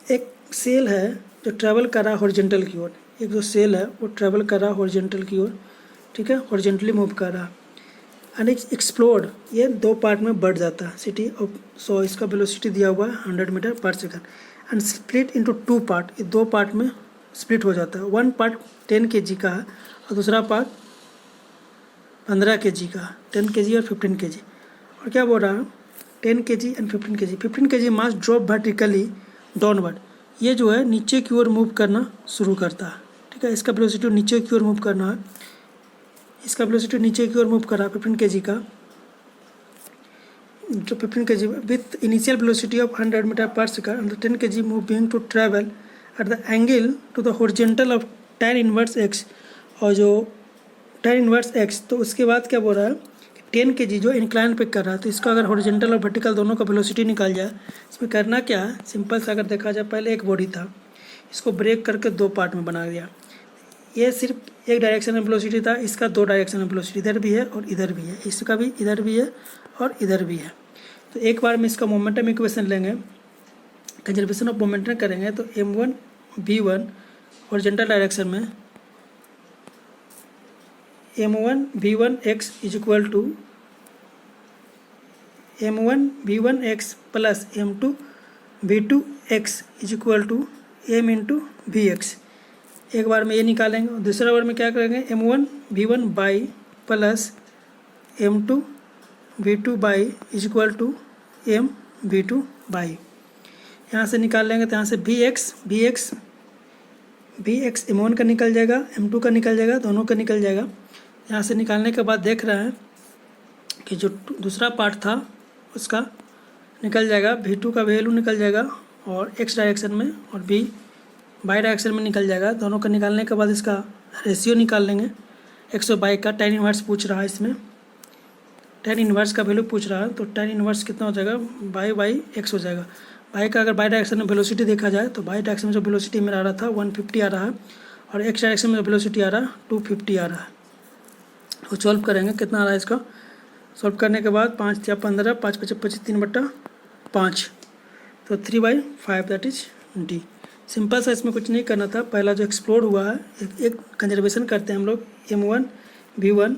एक सेल है जो ट्रैवल कर रहा है हॉरिजेंटल की ओर, एक जो सेल है वो ट्रैवल कर रहा है हॉरिजेंटल की ओर, ठीक है, हॉरिजेंटली मूव कर रहा है, एंड एक्सप्लोड, ये 2 पार्ट में बढ़ जाता है सिटी ऑफ 100, इसका वेलोसिटी दिया हुआ है 100 metre per second, and split into 2 part, ये 2 पार्ट में स्प्लिट हो जाता है। 1 पार्ट 10 kg का है और दूसरा पार्ट 15 kg का, 10 kg और 15 kg। और क्या बोल रहा है 10 kg and 15 kg, 15 kg mass drop vertically downward, ये जो है नीचे की ओर मूव करना शुरू करता है, ठीक है, इसका वेलोसिटी नीचे की ओर मूव करना है, इसका वेलोसिटी नीचे की ओर मूव कर रहा है 15 kg का, जो 15 kg with initial velocity of 100 metre per second and 10 kg moving to travel at the angle to the horizontal of tan inverse x, और जो tan इनवर्स x, तो उसके बाद क्या बोल रहा है 10 kg जो इंक्लाइन पे कर रहा है, तो इसका अगर हॉरिजेंटल और वर्टिकल दोनों का वेलोसिटी निकाल जाए, इसमें करना क्या है, सिंपल सा अगर देखा जाए, पहले एक बॉडी था, इसको ब्रेक करके 2 पार्ट में बना दिया, ये सिर्फ एक डायरेक्शन में वेलोसिटी था, इसका 2 डायरेक्शन में वेलोसिटी, इधर भी है और इधर भी है, इसका भी इधर भी है और इधर भी है। तो एक बार में इसका मोमेंटम इक्वेशन लेंगे, कंजर्वेशन ऑफ मोमेंटम करेंगे, तो m1 v1 हॉरिजेंटल डायरेक्शन में m1 v1 x is equal to m1 v1 x plus m2 v2 x is equal to m into V X. एक बार में ये निकालेंगे, और दूसरा बार में क्या करेंगे m1 v1 by plus m2 v2 by is equal to m v2 by. यहाँ से निकाल लेंगे, तो यहाँ से वी एक्स m1 का निकल जाएगा, m2 का निकल जाएगा, दोनों का निकल जाएगा। यहाँ से निकालने के बाद देख रहे हैं कि जो दूसरा पार्ट था उसका निकल जाएगा, v2 का वैल्यू निकल जाएगा और x डायरेक्शन में, और v बाई डायरेक्शन में निकल जाएगा। दोनों का निकालने के बाद इसका रेशियो निकाल लेंगे, 100/, का tan इनवर्स पूछ रहा है, इसमें tan इनवर्स का वैल्यू पूछ रहा है, तो tan इनवर्स कितना हो जाएगा, बाई x हो जाएगा। बाई का अगर बाई डायरेक्शन में वेलोसिटी देखा जाए, तो बाई डायरेक्शन में जो वेलोसिटी मेरा आ रहा था 150 आ रहा है, और x डायरेक्शन में जो वेलोसिटी आ रहा है 250 आ रहा है। तो सॉल्व करेंगे, कितना आ रहा है इसका, सॉल्व करने के बाद 5 या 15, 5 × 25 3/5, तो 3/5 दैट इज डी। सिंपल सा, इसमें कुछ नहीं करना था। पहला जो एक्सप्लोर हुआ है, एक कंजर्वेशन करते हैं हम लोग, m1 v1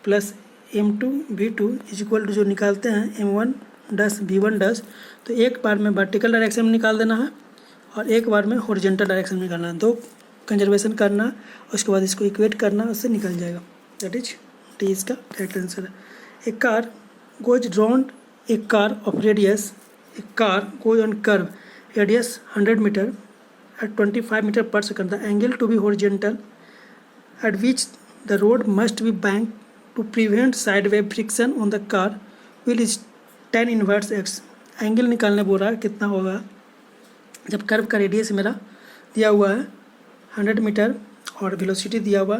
plus m2 v2 is equal to जो निकालते हैं m1 डस v1 डस, तो एक बार में वर्टिकल डायरेक्शन में निकाल देना है और एक बार में हॉरिजॉन्टल डायरेक्शन में निकालना है। 2 कंजर्वेशन करना, उसके बाद इसको इक्वेट करना, उससे निकल जाएगा, दैट इज टी इसका करेक्ट आंसर है। A car goes round a car of radius, a car goes on curve radius 100 metre at 25 meter per second. The angle to be horizontal at which the road must be banked to prevent sideways friction on the car wheel is tan inverse x. Angle निकालने बोल रहा है, कितना होगा जब curve का radius मेरा दिया हुआ है 100 मीटर और वेलोसिटी दिया हुआ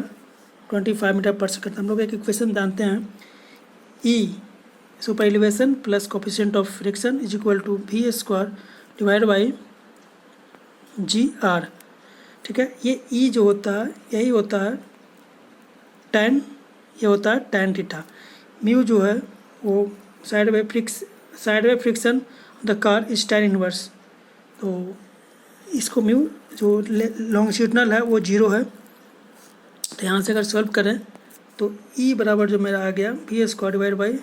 25 मीटर पर सेकंड। हम लोग एक इक्वेशन जानते हैं, E super elevation plus coefficient of friction is equal to v square divide by GR, ठीक है। ये E जो होता है यही होता है tan, ये होता है tan थीटा। म्यू जो है वो sideway friction the car is tan inverse, तो इसको म्यू जो लॉन्गिट्यूडनल है वो 0 है। तो यहाँ से अगर सॉल्व करें तो E बराबर जो मेरा आ गया v square divide by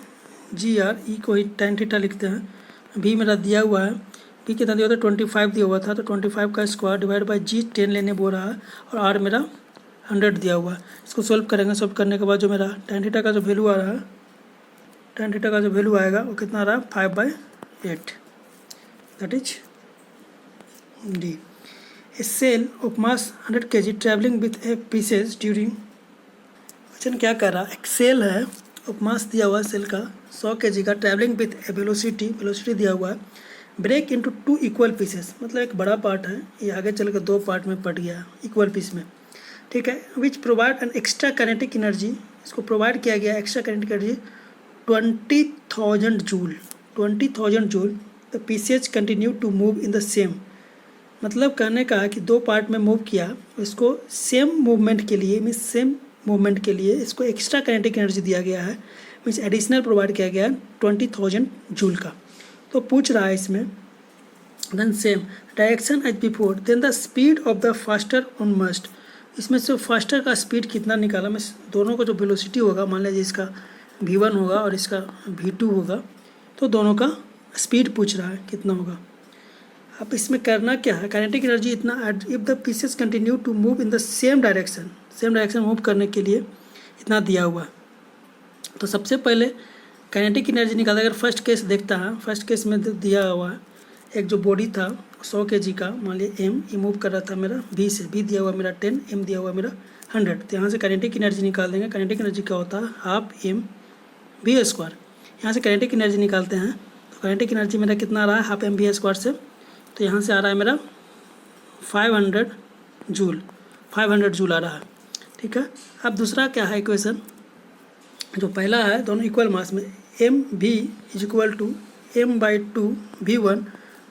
GR, E को ही tan थीटा लिखते हैं, भी मेरा दिया हुआ है, भी कितना दिया हुआ था 25 दिया हुआ था, तो 25 का स्क्वायर डिवाइड बाई जी 10 लेने बोल रहा है, और आर मेरा 100 दिया हुआ है। इसको सोल्व करेंगे, सोल्व करने के बाद जो मेरा tan थीटा का जो वैल्यू आ रहा है, tan थीटा का जो वैल्यू आएगा वो कितना आ रहा है 5/8, that is D. A cell of mass 100 kg travelling with a pieces during, question क्या कर रहा है, एक सेल है ऑफ मास दिया हुआ है सेल का 100 kg का, ट्रैवलिंग विथ ए वेलोसिटी दिया हुआ है, ब्रेक इनटू 2 इक्वल पीसेस, मतलब एक बड़ा पार्ट है, ये आगे चल के 2 पार्ट में पट गया इक्वल पीस में, ठीक है, which provide an extra kinetic energy, इसको प्रोवाइड किया गया extra kinetic energy 20,000 joule, 20,000 joule. The pieces continue to move in the same, मतलब कहने का है कि 2 पार्ट में मूव किया, इसको सेम मूवमेंट के लिए मीन्स सेम मूवमेंट के लिए इसको एक्स्ट्रा काइनेटिक एनर्जी दिया गया है, मीन्स एडिशनल प्रोवाइड किया गया है 20,000 जूल का। तो पूछ रहा है इसमें then same direction as before, then the speed of the faster on must, इसमें से फास्टर का स्पीड कितना निकाला, मैं दोनों का जो वेलोसिटी होगा, मान लीजिए इसका v1 होगा और इसका v2 होगा, तो दोनों का स्पीड पूछ रहा है कितना होगा। अब इसमें करना क्या है, काइनेटिक एनर्जी इतना, if the pieces continue to move in the same direction move करने के लिए इतना दिया हुआ है। तो सबसे पहले काइनेटिक एनर्जी निकालते, अगर फर्स्ट केस देखता है, फर्स्ट केस में दिया हुआ है एक जो बॉडी था 100 kg का, मान लिया एम, ये मूव कर रहा था मेरा बी से, बी दिया हुआ मेरा 10, एम दिया हुआ मेरा 100, तो यहाँ से काइनेटिक एनर्जी निकाल देंगे। काइनेटिक एनर्जी क्या होता है, हाफ एम बी स्क्वायर, यहाँ से काइनेटिक एनर्जी निकालते हैं, तो काइनेटिक एनर्जी मेरा कितना आ रहा है हाफ एम बी स्क्वायर से, तो यहाँ से आ रहा है मेरा 500 जूल, 500 जूल आ रहा है, ठीक है। अब दूसरा क्या है इक्वेशन, जो पहला है दोनों इक्वल मास में, एम भी is equal to m/2 v1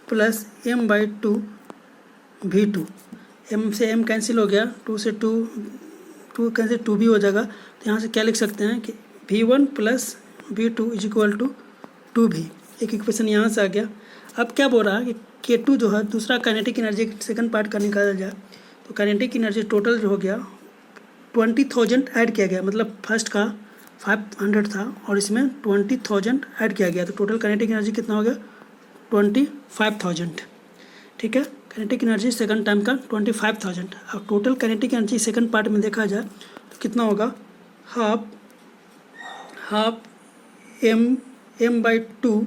plus m/2 v2, m से m कैंसिल हो गया, 2 से 2 कैंसिल 2 भी हो जाएगा, तो यहाँ से क्या लिख सकते हैं कि v1 plus v2 is equal to 2v, एक इक्वेशन यहाँ से आ गया। अब क्या बोल रहा है कि K2 जो है दूसरा काइनेटिक एनर्जी सेकंड पार्ट का निकाला जाए, तो काइनेटिक एनर्जी टोटल जो हो गया 20,000 ऐड किया गया, मतलब फर्स्ट का 500 था और इसमें 20,000 ऐड किया गया, तो टोटल काइनेटिक एनर्जी कितना हो गया 25,000, ठीक है। काइनेटिक एनर्जी सेकंड टाइम का 25,000। अब total kinetic energy second part में देखा जाए तो कितना होगा, half m/2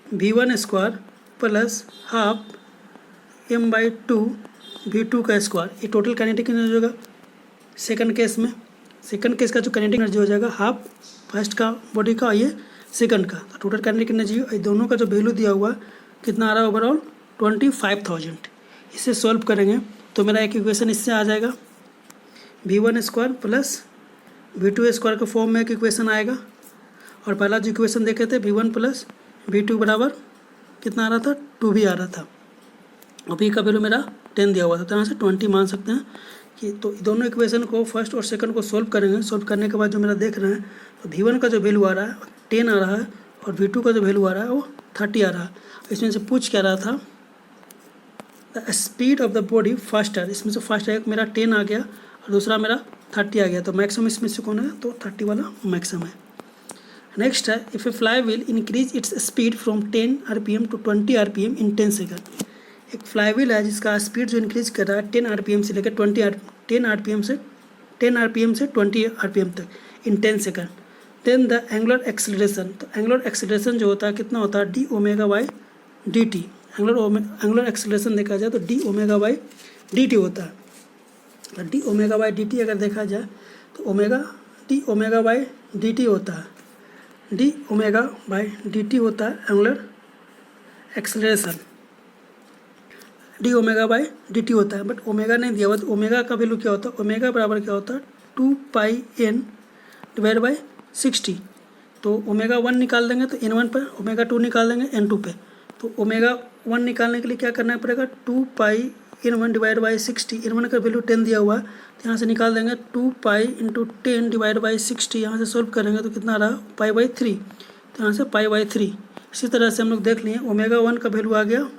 v1 square plus half m/2 v2 का स्क्वायर, ये टोटल काइनेटिक एनर्जी होगा सेकंड केस में। सेकंड केस का जो काइनेटिक एनर्जी हो जाएगा हाफ फर्स्ट का बॉडी का, ये सेकंड का, तो टोटल काइनेटिक एनर्जी दोनों का जो वैल्यू दिया हुआ कितना आ रहा है ओवरऑल 25,000। इसे सॉल्व करेंगे तो मेरा एक इक्वेशन इससे आ जाएगा, v1 square plus v2 square के फॉर्म में एक इक्वेशन आएगा, और पहला जो इक्वेशन देखे थे v1 प्लस v2 बराबर कितना आ रहा था 2v आ रहा था, और v का वैल्यू मेरा 10 दिया हुआ था, तो यहाँ से 20 मान सकते हैं कि, तो दोनों इक्वेशन को फर्स्ट और सेकंड को सॉल्व करेंगे। सॉल्व करने के बाद जो मेरा देख रहे हैं तो v1 का जो वैल्यू आ रहा है 10 आ रहा है, और v2 का जो वैल्यू आ रहा है वो 30 आ रहा है। इसमें से पूछ क्या रहा था, the speed of the body faster, इसमें से फास्ट है मेरा 10 आ गया और दूसरा मेरा 30 आ गया, तो मैक्सिमम इसमें से कौन है, तो 30 वाला मैक्सिमम है। नेक्स्ट है, if a fly wheel increase its speed from 10 RPM to 20 RPM in 10 second, एक फ्लाई व्हील है जिसका स्पीड जो इंक्रीज कर रहा है 10 RPM से लेकर 10 RPM से 20 RPM तक in 10 second, then the angular acceleration, तो एंगुलर एक्सेलरेशन जो होता है कितना होता है d/dt, एंगुलर एक्सेलरेशन देखा जाए तो d/dt होता है, तो d/dt अगर देखा जाए तो d/dt होता है, d/dt होता है एंगुलर एक्सेलरेशन, d/dt होता है, बट ओमेगा नहीं दिया हुआ, तो ओमेगा का वैल्यू क्या होता है, ओमेगा बराबर क्या होता है 2πn/60, तो ओमेगा 1 निकाल देंगे तो n1 पर, ओमेगा 2 निकाल देंगे n2 पे, तो ओमेगा 1 निकालने के लिए क्या करना पड़ेगा 2πn/60, n1 का वैल्यू 10 दिया हुआ है, तो यहाँ से निकाल देंगे 2π × 10/60, यहाँ से सॉल्व करेंगे तो कितना आ रहा है π/3, तो यहाँ से π/3। इसी तरह से हम लोग देख लिए ओमेगा 1 का वैल्यू आ गया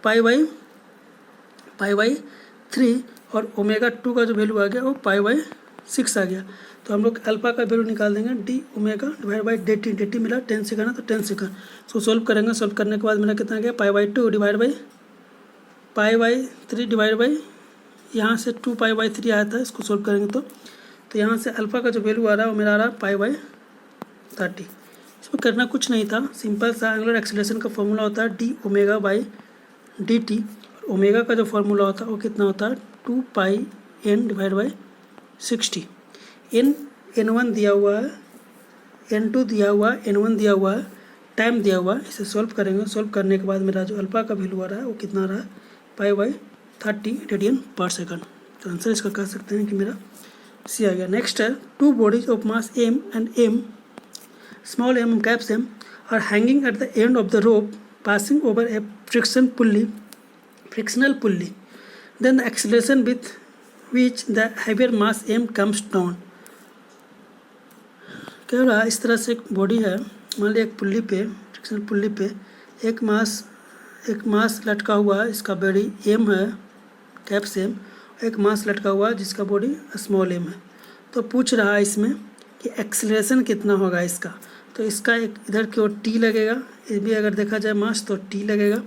π/3 और ओमेगा 2 का जो वैल्यू आ गया वो π/3 6 आ गया। तो हम लोग अल्फा का वैल्यू निकाल देंगे D omega divide by D T मिला 10 सेकंड है तो 10 सेकंड। इसको सोल्व करेंगे, सोल्व करने के बाद मेरा कितना गया π/2 डिवाइड बाई π/3 डिवाइड बाई यहाँ से 2π/3 आया था, इसको सोल्व करेंगे तो यहाँ से अल्फ़ा का जो वैल्यू आ रहा है वो मेरा आ रहा है π/30। इसमें करना कुछ नहीं था, सिंपल सा एंगुलर एक्सीलरेशन का फॉर्मूला होता है D omega by D T. Omega का जो फॉर्मूला होता है वो कितना होता है 2πn डिवाइड बाई 60। n1 दिया हुआ है, n2 दिया हुआ है, n1 दिया हुआ है, टाइम दिया हुआ है। इसे सॉल्व करेंगे, सॉल्व करने के बाद मेरा जो अल्फ़ा का वैल्यू आ रहा है वो कितना आ रहा है π/30 रेडियन पर सेकंड। तो आंसर इसका कह सकते हैं कि मेरा सी आ गया। नेक्स्ट है 2 bodies of mass m and m, small m caps m, are hanging at the end of the rope passing over a frictional pulley. Then the acceleration with which the heavier mass m comes down. कह रहा है इस तरह से एक body है, मान लिया एक पुल्ली पे, फ्रिक्शनल पुल्ली पे एक मास लटका हुआ है, इसका बॉडी एम है, कैप्स एम, एक मास लटका हुआ है जिसका बॉडी स्मॉल एम है। तो पूछ रहा है इसमें कि एक्सेलरेशन कितना होगा इसका। तो इसका एक इधर की ओर टी लगेगा, ये भी अगर देखा जाए मास तो टी लगेगा,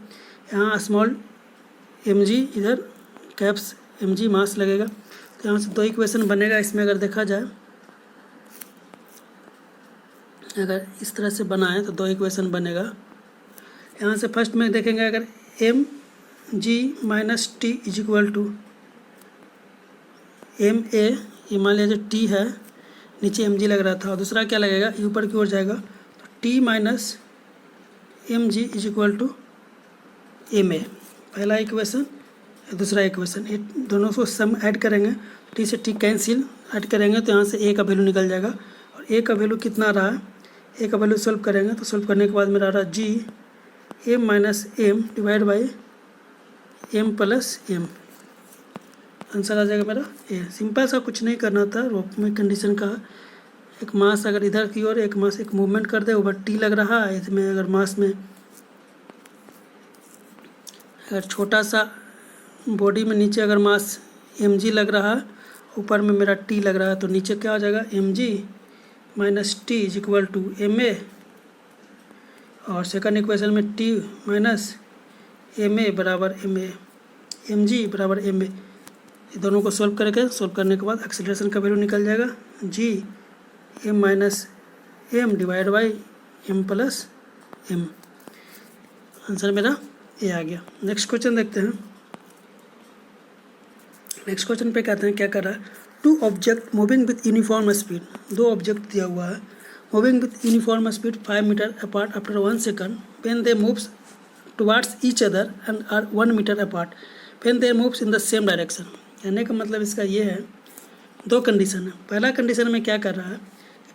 यहाँ स्मॉल एम जी, इधर कैप्स एम जी मास लगेगा। तो यहाँ से 2 इक्वेशन बनेगा इसमें, अगर देखा जाए अगर इस तरह से बनाए तो 2 इक्वेशन बनेगा। यहाँ से फर्स्ट में देखेंगे अगर M G minus T is equal to M A, ये मान लीजिए टी है, नीचे एम जी लग रहा था, और दूसरा क्या लगेगा ये ऊपर की ओर जाएगा तो T minus M G is equal to M A, पहला इक्वेशन, दूसरा इक्वेशन। ये दोनों को सम ऐड करेंगे, टी से टी कैंसिल, ऐड करेंगे तो यहाँ से ए का वैल्यू निकल जाएगा। और ए का वैल्यू कितना रहा है, ए का वैल्यू सोल्व करेंगे तो सोल्व करने के बाद मेरा रहा g M minus M divide by M plus M, answer आ जाएगा मेरा ए। सिंपल सा कुछ नहीं करना था, रोप में कंडीशन का एक मास अगर इधर की ओर एक मास एक मूवमेंट कर दे, ऊपर टी लग रहा है, इसमें अगर मास में अगर छोटा सा बॉडी में नीचे अगर मास एम जी लग रहा है, ऊपर में मेरा टी लग रहा है, तो नीचे क्या हो जाएगा M G minus T is equal to M A, और सेकंड इक्वेशन में टी माइनस एम ए बराबर एम ए, एम जी बराबर एम ए। ये दोनों को सोल्व करके, सोल्व करने के बाद एक्सेलरेशन का वैल्यू निकल जाएगा G M minus M divide by M plus M, answer मेरा ये आ गया। नेक्स्ट क्वेश्चन देखते हैं। नेक्स्ट क्वेश्चन पे कहते हैं क्या कर रहा है, 2 object moving with uniform speed, 2 object दिया हुआ है moving with uniform speed 5 meter apart after 1 second when they moves towards each other and are 1 meter apart when they moves in the same direction. कहने का मतलब इसका ये है, 2 condition है। पहला कंडीशन में क्या कर रहा है,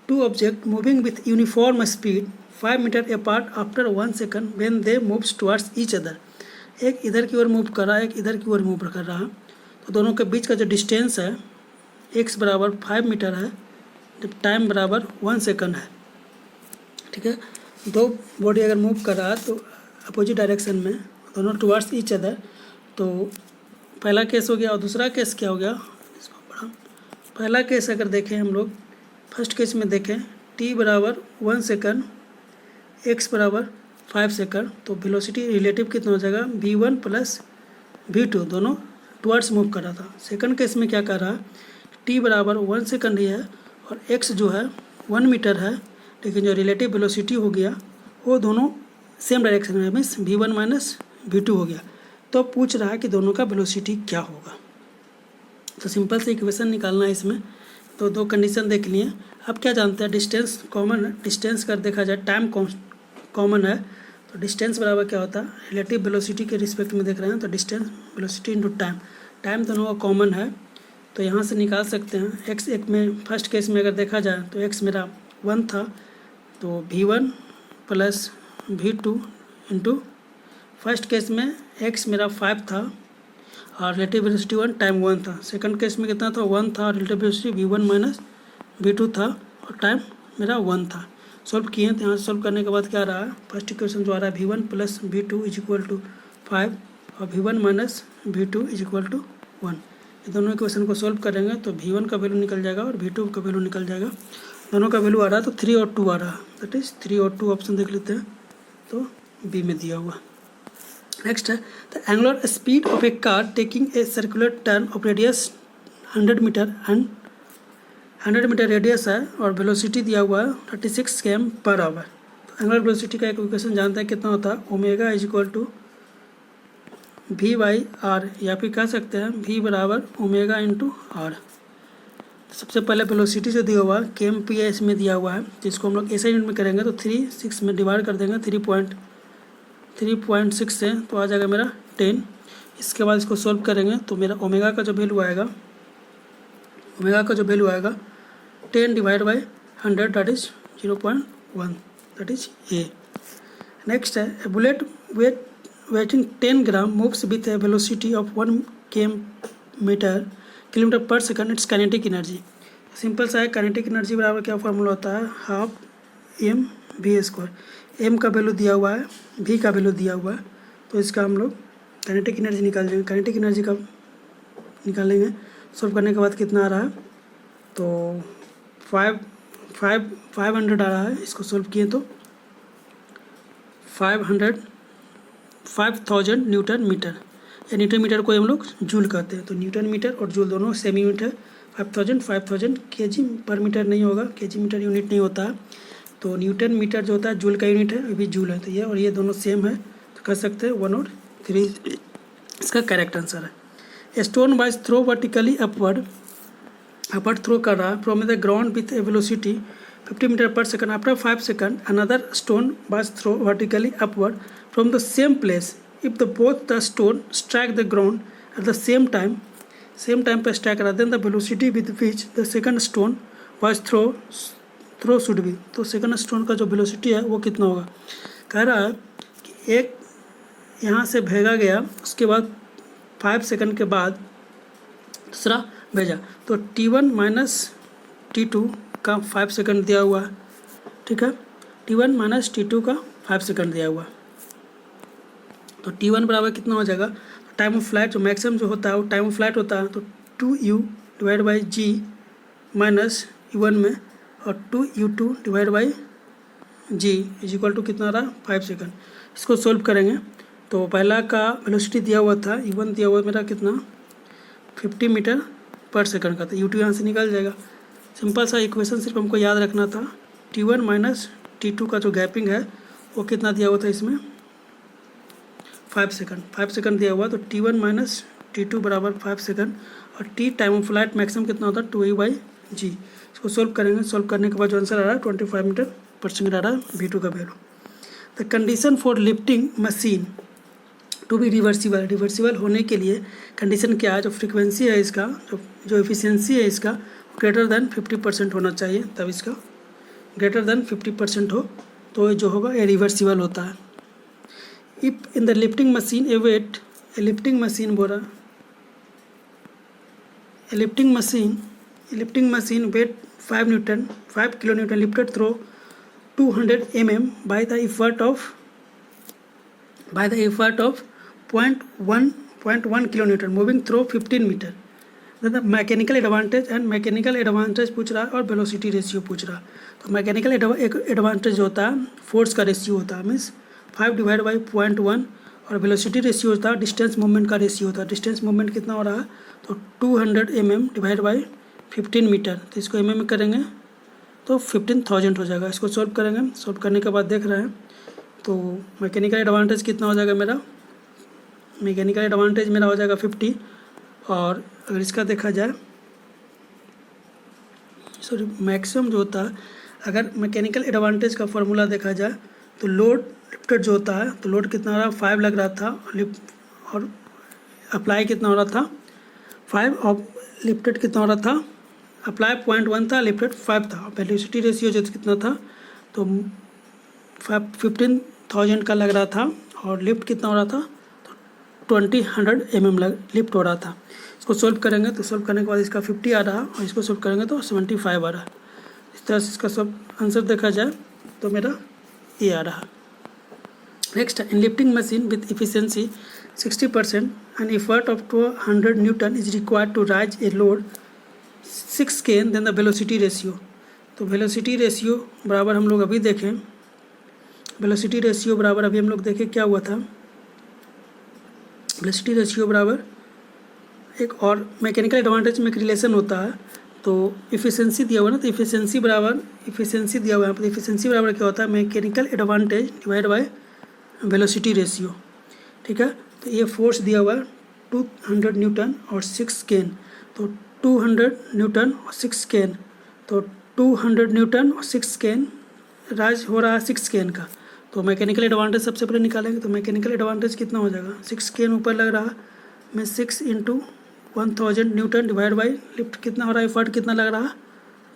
2 object moving with uniform speed 5 meter apart after 1 second when they moves towards each other, एक इधर की ओर मूव कर रहा है, एक इधर की ओर मूव कर रहा है। तो दोनों के बीच का जो डिस्टेंस है x बराबर 5 मीटर है, जब टाइम बराबर 1 सेकंड है, ठीक है। 2 बॉडी अगर मूव कर रहा है तो अपोजिट डायरेक्शन में, दोनों टुवार्ड्स ईच अदर, तो पहला केस हो गया। और दूसरा केस क्या हो गया, इसको पढ़ा। पहला केस अगर देखें हम लोग, फर्स्ट केस में देखें t बराबर 1 सेकंड, x बराबर 5 सेकंड, तो वेलोसिटी रिलेटिव कितना हो जाएगा v1 प्लस v2, दोनों टुवर्ड्स मूव कर रहा था। सेकंड केस में क्या कर रहा है, t बराबर 1 सेकंड ही है और x जो है 1 मीटर है, लेकिन जो रिलेटिव वेलोसिटी हो गया वो दोनों सेम डायरेक्शन में, मीन्स v1 माइनस v2 हो गया। तो पूछ रहा है कि दोनों का वेलोसिटी क्या होगा। तो सिंपल से इक्वेशन निकालना है इसमें। तो 2 कंडीशन देख लिए। अब क्या जानते हैं, डिस्टेंस कॉमन है, डिस्टेंस कर देखा जाए टाइम कॉमन है, तो डिस्टेंस बराबर क्या होता है, रिलेटिव वेलोसिटी के रिस्पेक्ट में देख रहे हैं तो distance velocity into time, time दोनों का कॉमन है। तो यहाँ से निकाल सकते हैं x, एक में फर्स्ट केस में अगर देखा जाए तो x मेरा 1 था, तो v1 plus v2 into first case में x मेरा 5 था और रिलेटिव वेलोसिटी 1, टाइम 1 था। सेकंड केस में कितना था, 1 था और relative velocity v1 minus v2 था और टाइम मेरा 1 था। सॉल्व किए तो यहाँ से सॉल्व करने के बाद क्या रहा है, फर्स्ट इक्वेशन जो आ रहा है v1 plus v2 is equal to 5 और v1 minus v2 is equal to 1, ये दोनों इक्वेशन को सोल्व करेंगे तो V1 का वैल्यू निकल जाएगा और V2 का वैल्यू निकल जाएगा। दोनों का वैल्यू आ रहा है तो 3 और 2 आ रहा है, दैट इज 3 और 2 ऑप्शन देख लेते हैं तो बी में दिया हुआ। नेक्स्ट है the angular speed of a car taking a circular turn of radius 100 meter and 100 meter radius है और वेलोसिटी दिया हुआ है 36 km/h। तो एंगुलर वेलोसिटी का एक इक्वेशन जानते हैं कितना होता है, omega is equal to V/r, या फिर कह सकते हैं V बराबर ओमेगा इंटू आर। सबसे पहले वेलोसिटी जो दिया हुआ है km/h में दिया हुआ है, जिसको हम लोग ऐसे यूनिट में करेंगे तो 3/6 में डिवाइड कर देंगे, 3.6 से तो आ जाएगा मेरा 10। इसके बाद इसको सोल्व करेंगे तो मेरा ओमेगा का जो वैल्यू आएगा 10 divide by 100 that is 0.1, that is A. Next है a bullet weighing 10 gram moves with a velocity of 1 kilometre per second, its kinetic energy. Simple सा है, काइनेटिक एनर्जी बराबर क्या फॉर्मूला होता है, हाफ mv²। m का value दिया हुआ है, v का वैल्यू दिया हुआ है, तो इसका हम लोग काइनेटिक एनर्जी निकाल लेंगे। काइनेटिक एनर्जी का निकालेंगे, सॉल्व करने के बाद कितना आ रहा है तो 500 आ रहा है। इसको सॉल्व किए तो 5000 न्यूटन मीटर, या न्यूटन मीटर को हम लोग जूल कहते हैं, तो न्यूटन मीटर और जूल दोनों सेम यूनिट है। 5000 केजी पर मीटर नहीं होगा, केजी मीटर यूनिट नहीं होता है, तो न्यूटन मीटर जो होता है जूल का यूनिट है, अभी जूल है, तो ये और ये दोनों सेम है, तो कह सकते हैं 1 और 3 इसका करेक्ट आंसर है। Stone was throw vertically upward throw कर रहा है from the ground with a velocity 50 metre per second. After 5 second another stone was throw vertically upward from the same place if the both the stone strike the ground at the same time पे strike करा, then the velocity with which the second stone was throw should be. तो second stone का जो velocity है वो कितना होगा, कह रहा है कि एक यहाँ से भेजा गया, उसके बाद 5 सेकंड के बाद दूसरा भेजा, तो T1 माइनस T2 का 5 सेकंड दिया हुआ है, ठीक है, T1 माइनस T2 का 5 सेकंड दिया हुआ, तो T1 बराबर कितना हो जाएगा, टाइम ऑफ फ्लाइट जो मैक्सिमम जो होता है वो टाइम ऑफ फ्लाइट होता है, तो 2u divide by g minus U1 में, और 2u2 divide by g is equal to कितना रहा 5 सेकंड। इसको सोल्व करेंगे तो पहला का वेलोसिटी दिया हुआ था U1 दिया हुआ मेरा कितना 50 मीटर पर सेकंड का, तो U2 यहाँ से निकल जाएगा। सिंपल सा इक्वेशन सिर्फ हमको याद रखना था, T1 माइनस T2 का जो गैपिंग है वो कितना दिया हुआ था इसमें 5 सेकंड दिया हुआ, तो T1 माइनस T2 बराबर 5 सेकंड, और T time of flight maximum कितना होता है 2u/g। इसको सोल्व करेंगे, सोल्व करने के बाद जो आंसर आ रहा है 25 मीटर पर सेकंड आ रहा है V2 का वैल्यू। The condition for lifting machine to be reversible होने के लिए कंडीशन क्या है, जो फ्रीक्वेंसी है इसका, जो एफिशिएंसी है इसका ग्रेटर देन 50% होना चाहिए, तब इसका ग्रेटर देन 50% हो तो जो होगा ये रिवर्सिबल होता है। If in the lifting machine a lifting machine weight 5 kilo newton lifted through 200 mm by the effort of 0.1 kilonewton moving through 15 meter। Mechanical advantage पूछ रहा है और वेलोसिटी रेशियो पूछ रहा है। तो मैकेनिकल एडवांटेज होता है फोर्स का रेशियो होता है, मीन्स 5 डिवाइड बाई 0.1, और वेलोसिटी रेशियो होता है डिस्टेंस मूवमेंट का रेशियो होता है। डिस्टेंस मूवमेंट कितना हो रहा है तो 200 mm डिवाइड बाई 15 मीटर, तो इसको mm में करेंगे तो 15,000 हो जाएगा। इसको सॉल्व करेंगे, सॉल्व करने के बाद देख रहे हैं तो मैकेनिकल एडवांटेज कितना हो जाएगा मेरा, मैकेनिकल एडवांटेज मेरा हो जाएगा 50, और अगर इसका देखा जाए सॉरी मैक्सिमम जो होता है, अगर मैकेनिकल एडवांटेज का फॉर्मूला देखा जाए तो लोड लिफ्टेड जो होता है, तो लोड कितना हो रहा 5 लग रहा था, और अप्लाई कितना हो रहा था 5, और लिफ्टेड कितना हो रहा था, अप्लाई 0.1 था, लिफ्टेड 5 था। वेलोसिटी रेशियो जो कितना था तो 15,000 का लग रहा था, और लिफ्ट कितना हो रहा था तो 200 mm लिफ्ट हो रहा था। इसको सोल्व करेंगे तो सोल्व करने के बाद इसका 50 आ रहा, और इसको सोल्व करेंगे तो 75 आ रहा। इस तरह से इसका सब आंसर देखा जाए तो मेरा ये आ रहा। Next in lifting machine with efficiency 60% an effort of 200 Newton is required to raise a load 6 kN, then the velocity ratio. तो वेलोसिटी रेशियो बराबर हम लोग अभी देखें, वेलोसिटी रेशियो बराबर अभी हम लोग देखें क्या हुआ था। वेलोसिटी रेशियो बराबर एक और मैकेनिकल एडवांटेज में एक रिलेशन होता है, तो इफ़िशेंसी दिया हुआ ना, तो इफ़िशेंसी बराबर इफ़िशेंसी दिया हुआ है, तो इफ़िशेंसी बराबर क्या होता है, mechanical advantage divide by velocity ratio. ठीक है, तो ये फोर्स दिया हुआ है 200 न्यूटन और 6 केन, तो 200 न्यूटन और 6 केन, तो 200 न्यूटन और 6 केन राइज हो रहा है 6 केन का। तो मैकेनिकल एडवांटेज सबसे पहले निकालेंगे, तो मैकेनिकल एडवांटेज कितना हो जाएगा, 6 केन ऊपर लग रहा है, मैं 6 × 1000 न्यूटन डिवाइड बाई लिफ्ट कितना हो रहा है, एफर्ट कितना लग रहा है,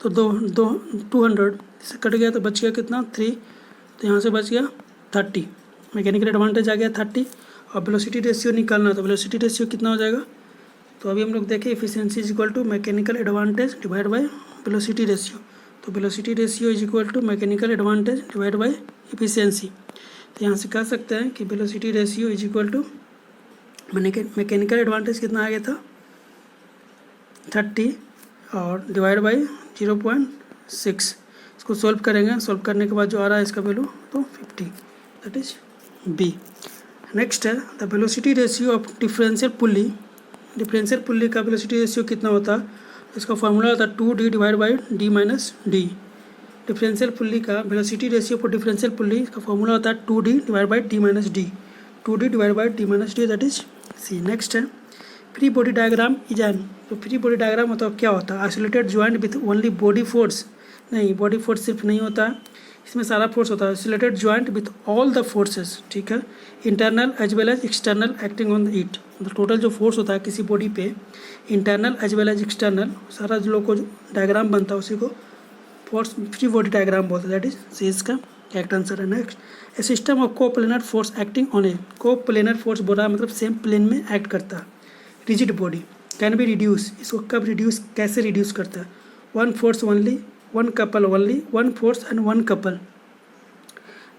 तो 200 से कट गया तो बच गया कितना 3, तो यहाँ से बच गया 30। मैकेनिकल एडवांटेज आ गया 30 और वेलोसिटी रेशियो निकालना, तो वेलोसिटी रेशियो कितना हो जाएगा, तो अभी हम लोग देखें efficiency is equal to mechanical advantage divide by velocity ratio. तो velocity ratio is equal to mechanical advantage divide by efficiency. तो यहाँ से कह सकते हैं कि velocity ratio is equal to mechanical advantage कितना आ गया था 30 और डिवाइड बाई 0.6। इसको सॉल्व करेंगे, सॉल्व करने के बाद जो आ रहा है इसका वैल्यू तो 50, दैट इज बी। नेक्स्ट है the velocity ratio of differential pulley. Differential pulley का वेलोसिटी रेशियो कितना होता है, इसका फॉर्मूला होता है 2d divide by d minus d. Differential pulley का velocity ratio for differential pulley का फॉर्मूला होता है 2d divide by d minus d, 2d divide by d minus d, that is C. Next है free body diagram is N. तो free body diagram होता है क्या होता है, isolated joint with only body force. नहीं, बॉडी फोर्स सिर्फ नहीं होता है, इसमें सारा फोर्स होता है। Isolated joint with all the forces, ठीक है, internal as well as external acting on the it. मतलब टोटल जो फोर्स होता है किसी बॉडी पे, internal as well as external, सारा जो लोग को डायग्राम बनता है उसी को फोर्स फ्री बॉडी डायग्राम बोलते हैं, दैट इज सी इसका करेक्ट आंसर है। Next A system of coplanar force acting on A. Coplanar force बोल रहा है मतलब सेम प्लेन में एक्ट करता है। Rigid body can be reduce, इसको कब रिड्यूस कैसे रिड्यूस करता है, one force only, one couple only, one force and one couple.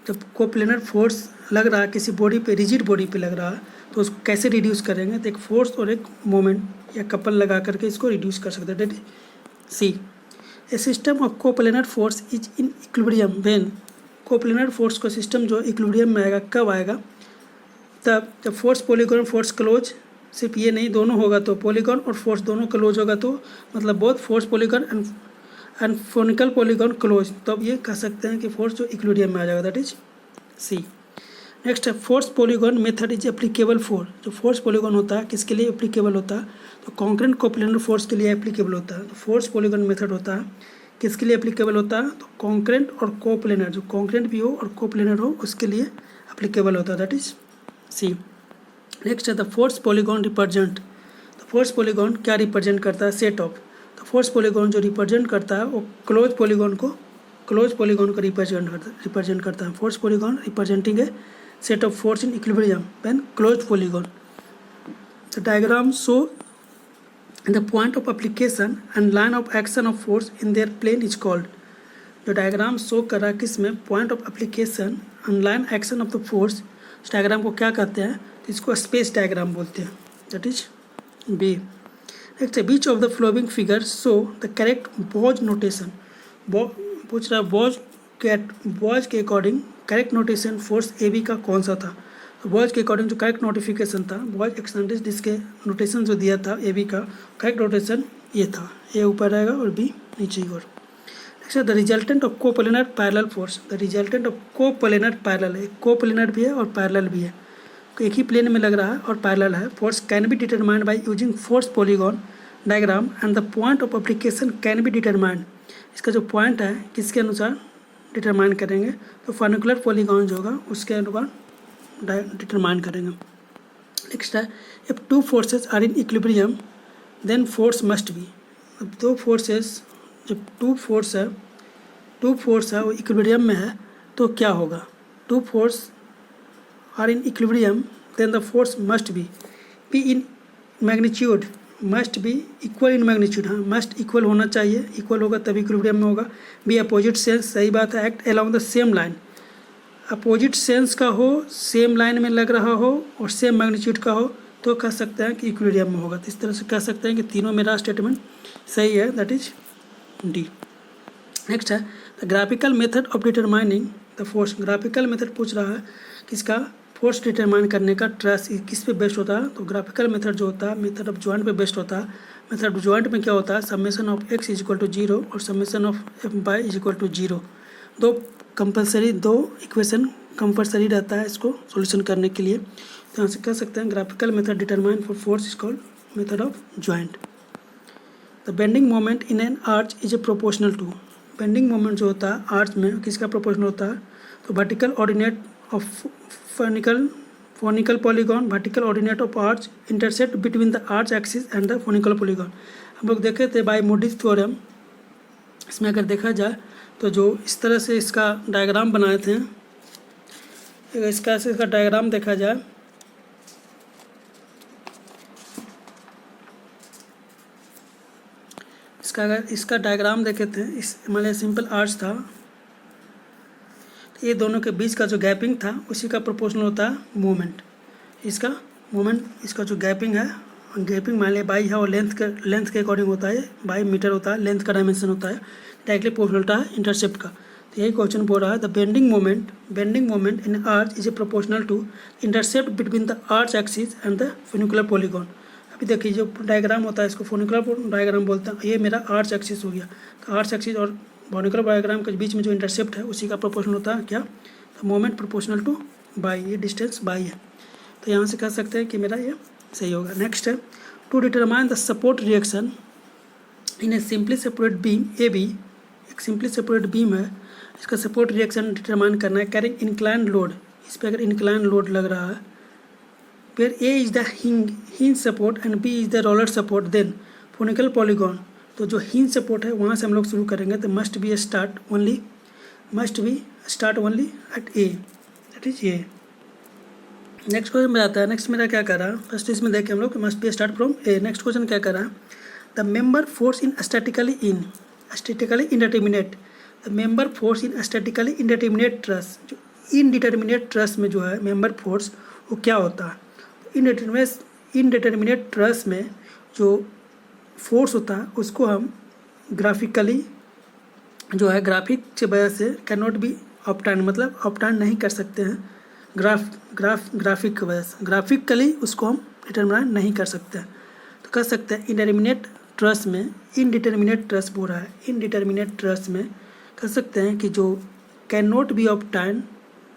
जब कोप्लेनर फोर्स लग रहा है किसी बॉडी पे, रिजिड बॉडी पे लग रहा है, तो उसको कैसे रिड्यूस करेंगे, तो एक फोर्स और एक मोमेंट या कपल लगा करके इसको रिड्यूस कर सकते हैं, that C. A system of coplanar force is in equilibrium when. Coplanar force का सिस्टम जो इक्विलिब्रियम में आएगा कब आएगा, तब जब फोर्स पॉलीगॉन फोर्स क्लोज, सिर्फ ये नहीं दोनों होगा, तो पॉलीगॉन और फोर्स दोनों क्लोज होगा, तो मतलब बहुत force polygon and funicular polygon close, तो अब ये कह सकते हैं कि फोर्स जो इक्विलिब्रियम में आ जाएगा, दैट इज सी। नेक्स्ट है force polygon method is applicable for. जो फोर्स पॉलीगॉन होता है किसके लिए एप्लीकेबल होता है, तो कॉन्करेंट कोप्लेनर फोर्स के लिए एप्लीकेबल होता है। तो फोर्स पॉलीगॉन मेथड होता है किसके लिए एप्लीकेबल होता है, तो कॉन्करेंट और कोप्लेनर, जो कॉन्करेंट भी हो और कोप्लेनर हो उसके लिए एप्लीकेबल होता है, दैट इज सी। नेक्स्ट है द फोर्स पॉलीगॉन रिप्रेजेंट। तो फोर्स पॉलीगॉन क्या रिप्रेजेंट करता है, सेट ऑफ। तो फोर्स पॉलीगॉन जो रिप्रेजेंट करता है वो क्लोज पॉलीगॉन को रिप्रेजेंट करता है। Force polygon representing a set of force in equilibrium when close polygon. The diagram show the point of application and line of action of force in their plane is called. जो diagram show कर रहा है किसमें, point of application and line action of the force, उस diagram को क्या कहते हैं, तो इसको स्पेस डायग्राम बोलते हैं, दैट इज बी। नेक्स्ट है which of the following figure show the correct Bow's notation. पूछ रहा है बॉज के according correct notation force A B का कौन सा था। तो बॉज के अकॉर्डिंग जो करेक्ट नोटिफिकेशन था, बॉज एक्सटेंडेड जिसके नोटेशन जो दिया था ए बी का, करेक्ट नोटेशन ये था, ए ऊपर रहेगा और बी नीचे की ओर। नेक्स्ट है the resultant of coplanar parallel force. The resultant of coplanar parallel है, कोप्लेनर भी है और पैरेलल भी है, एक ही प्लेन में लग रहा है और पैरेलल है। Force can be determined by using force polygon diagram and the point of application can be determined. इसका जो पॉइंट है किसके अनुसार डिटरमाइन करेंगे, तो फॉर्निकुलर पॉलीगॉन जो होगा उसके अनुसार डिटरमाइन करेंगे। नेक्स्ट है if two forces are in equilibrium then force must be. अब दो फोर्सेस, जब टू फोर्स है वो इक्विलिब्रियम में है तो क्या होगा, two force are in equilibrium then the force must be in magnitude, must be equal in magnitude। हाँ, must equal होना चाहिए, equal होगा तभी इक्विलिब्रियम में होगा। बी अपोजिट सेंस, सही बात है। Act along the same line, opposite sense का हो, सेम लाइन में लग रहा हो और सेम मैग्नीट्यूड का हो तो कह सकते हैं कि इक्विलिब्रियम में होगा। तो इस तरह से कह सकते हैं कि तीनों मेरा स्टेटमेंट सही है, दैट इज डी। नेक्स्ट है the graphical method of determining the force. Graphical method पूछ रहा है किसका, फोर्स डिटरमाइन करने का ट्रेस किस पे बेस्ड होता है। तो ग्राफिकल मेथड जो होता है मेथड ऑफ जॉइंट पे बेस्ड होता है। मेथड ऑफ जॉइंट में क्या होता है, summation of X is equal to 0 और summation of F by is equal to 0। दो इक्वेशन कंपलसरी रहता है इसको सॉल्यूशन करने के लिए। तो यहाँ से कह सकते हैं graphical method determine for force is called method of joint. The bending moment in an arch is a proportional to. Bending moment जो होता है आर्च में किसका प्रोपोर्शनल होता है, तो vertical ordinate of funicular polygon, vertical ordinate of arch intersect between the arch axis and the funicular polygon. हम लोग देखे थे बाय मूडीज थ्योरम। इसमें अगर देखा जाए तो जो इस तरह से इसका डायग्राम बनाए थे, इसका डायग्राम देखा जाए अगर इसका डायग्राम देखे थे, इस मान सिंपल आर्च था, ये दोनों के बीच का जो गैपिंग था उसी का प्रोपोर्शनल होता है मोमेंट। इसका मोमेंट, इसका जो गैपिंग है, गैपिंग मान लिया बाई है और लेंथ के अकॉर्डिंग होता है, बाई मीटर होता है, लेंथ का डायमेंशन होता है, डायरेक्टली प्रोपोर्शनल होता है इंटरसेप्ट का। तो यही क्वेश्चन बोल रहा है the bending moment in arch is a proportional to intercept between the arch axis and the funicular polygon. अभी देखिए जो डायग्राम होता है इसको फोनिकुलर डायग्राम बोलते हैं। ये मेरा आर्च एक्सिस हो गया, तो आर्च एक्सिस और फोनिकुलर डायग्राम के बीच में जो इंटरसेप्ट है उसी का प्रोपोर्शनल होता है क्या, तो मोमेंट प्रोपोर्शनल टू बाई, ये डिस्टेंस बाई है। तो यहाँ से कह सकते हैं कि मेरा ये सही होगा। नेक्स्ट है to determine the support reaction in a simply separate beam A B. एक सिंपली सेपरेट बीम है, इसका सपोर्ट रिएक्शन डिटरमाइन करना है कैरिंग इंक्लाइन लोड। इस पर अगर इंक्लाइन लोड लग रहा है, फिर A is the hinge support and B is the roller support, then funicular polygon. तो जो हिंज सपोर्ट है वहाँ से हम लोग शुरू करेंगे, तो must be start only at A, that is A. Next question में आता है, नेक्स्ट मेरा क्या कर रहा है, फर्स्ट इसमें देखें हम लोग must be start from A. Next question क्या कर रहा है, the member force in statically indeterminate. The member force in statically indeterminate truss. जो इनडिटरमिनेट ट्रस में जो है मेंबर फोर्स वो क्या होता है, इनडिटरमिनेट ट्रस में जो फोर्स होता है उसको हम ग्राफिकली जो है ग्राफिक की वजह से कैन नॉट बी ऑब्टेन, मतलब ऑब्टेन नहीं कर सकते हैं ग्राफिक की वजह से, ग्राफिकली उसको हम डिटरमाइन नहीं कर सकते हैं। तो कह सकते हैं इनडिटरमिनेट ट्रस में, इनडिटरमिनेट ट्रस बोल रहा है, इनडिटरमिनेट ट्रस में कह सकते हैं कि जो can not B obtain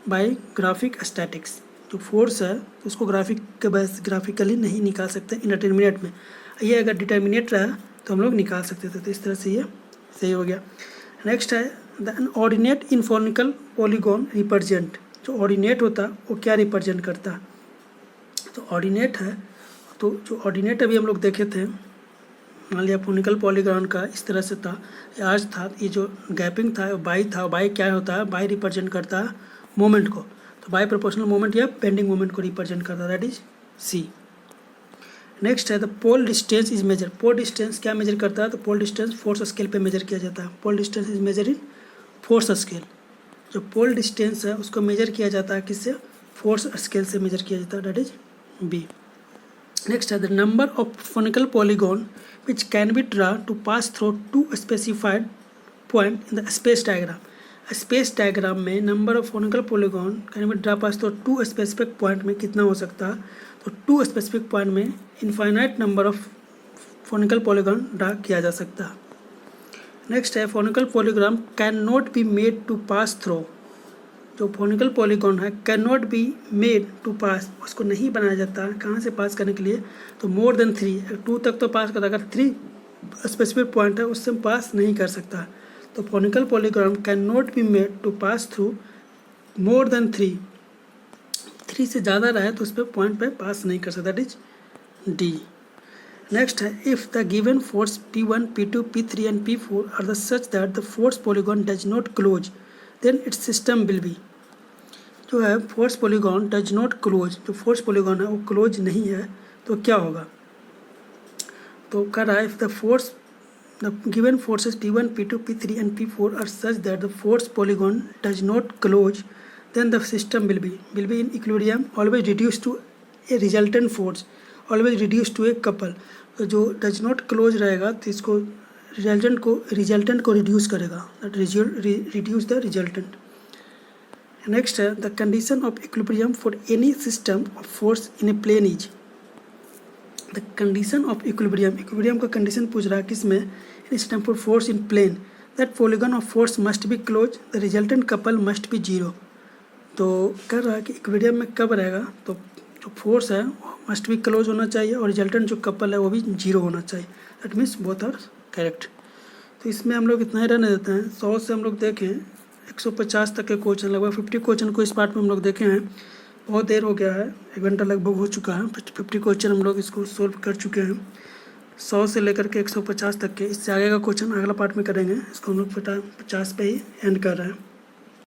bye graphic statics. जो फोर्स है उसको ग्राफिकली नहीं निकाल सकते इंडिटरमिनेट में। ये अगर डिटरमिनेट रहा तो हम लोग निकाल सकते थे। तो इस तरह से ये सही हो गया। नेक्स्ट है the ordinate in funicular polygon represent. जो ऑर्डिनेट होता है वो क्या रिप्रेजेंट करता है, तो ऑर्डिनेट है, तो जो ऑर्डिनेट अभी हम लोग देखे थे, मान लिया फोनिकल पॉलीगॉन का इस तरह से था, ये आज था, ये जो गैपिंग था बाई था, बाई क्या होता है, बाई रिप्रेजेंट करता है मोमेंट को, तो बाई प्रोपोर्शनल मोमेंट या बेंडिंग मोमेंट को रिप्रेजेंट करता है, दैट इज सी। नेक्स्ट है the pole distance is measure. Pole distance क्या मेजर करता है, तो पोल डिस्टेंस फोर्स स्केल पे मेजर किया जाता है। Pole distance is measure in force scale. जो पोल डिस्टेंस है उसको मेजर किया जाता है किससे, फोर्स स्केल से मेजर किया जाता है, दैट इज बी। नेक्स्ट है the number of funicular polygon which can be draw to pass through two specified point in the space diagram. Space diagram में number of funicular polygon can be draw pass through two specific point में कितना हो सकता है, तो two specific point में infinite number of funicular polygon draw किया जा सकता है। नेक्स्ट है funicular polygram can not be made to pass through. जो फोनिकल पॉलीगॉन है can not be made to pass, उसको नहीं बनाया जाता कहाँ से पास करने के लिए, तो मोर देन 3, 2 तक तो पास करता, अगर 3 स्पेसिफिक पॉइंट है उससे पास नहीं कर सकता। तो funicular polygram can not be made to pass through more than 3 से ज़्यादा रहे तो उस पर पॉइंट पे पास नहीं कर सकता, दैट इज डी। नेक्स्ट है if the given force P1, P2, P3 and P4 are the such that the force polygon does not close then its system will be. जो है force polygon does not close, जो force polygon है वो close नहीं है तो क्या होगा, तो कह रहा है if the given forces P1, P2, P3 and P4 are such that the force polygon does not close then the system will be in equilibrium, always reduced to a resultant force, always reduced to a couple. तो जो does not close रहेगा तो इसको resultant को reduce करेगा, that reduce the resultant. Next है the condition of equilibrium for any system of force in a plane is. The condition of equilibrium का condition पूछ रहा है किसमें, in system for force in plane, that polygon of force must be close, the resultant couple must be zero. तो कह रहा है कि इक्विलिब्रियम में कब रहेगा, तो जो फोर्स है मस्ट बी क्लोज होना चाहिए और रिजल्टेंट जो कपल है वो भी जीरो होना चाहिए. That means both are correct. तो इसमें हम लोग इतना ही रहने देते हैं. 100 से हम लोग देखें 150 तक के क्वेश्चन, लगभग 50 क्वेश्चन को इस पार्ट में हम लोग देखे हैं. बहुत देर हो गया है, 1 घंटा लगभग हो चुका है. 50 क्वेश्चन हम लोग इसको सोल्व कर चुके हैं, 100 से लेकर के 150 तक के. इससे आगे का क्वेश्चन अगला पार्ट में करेंगे. इसको हम लोग 50 पे ही एंड कर रहे हैं.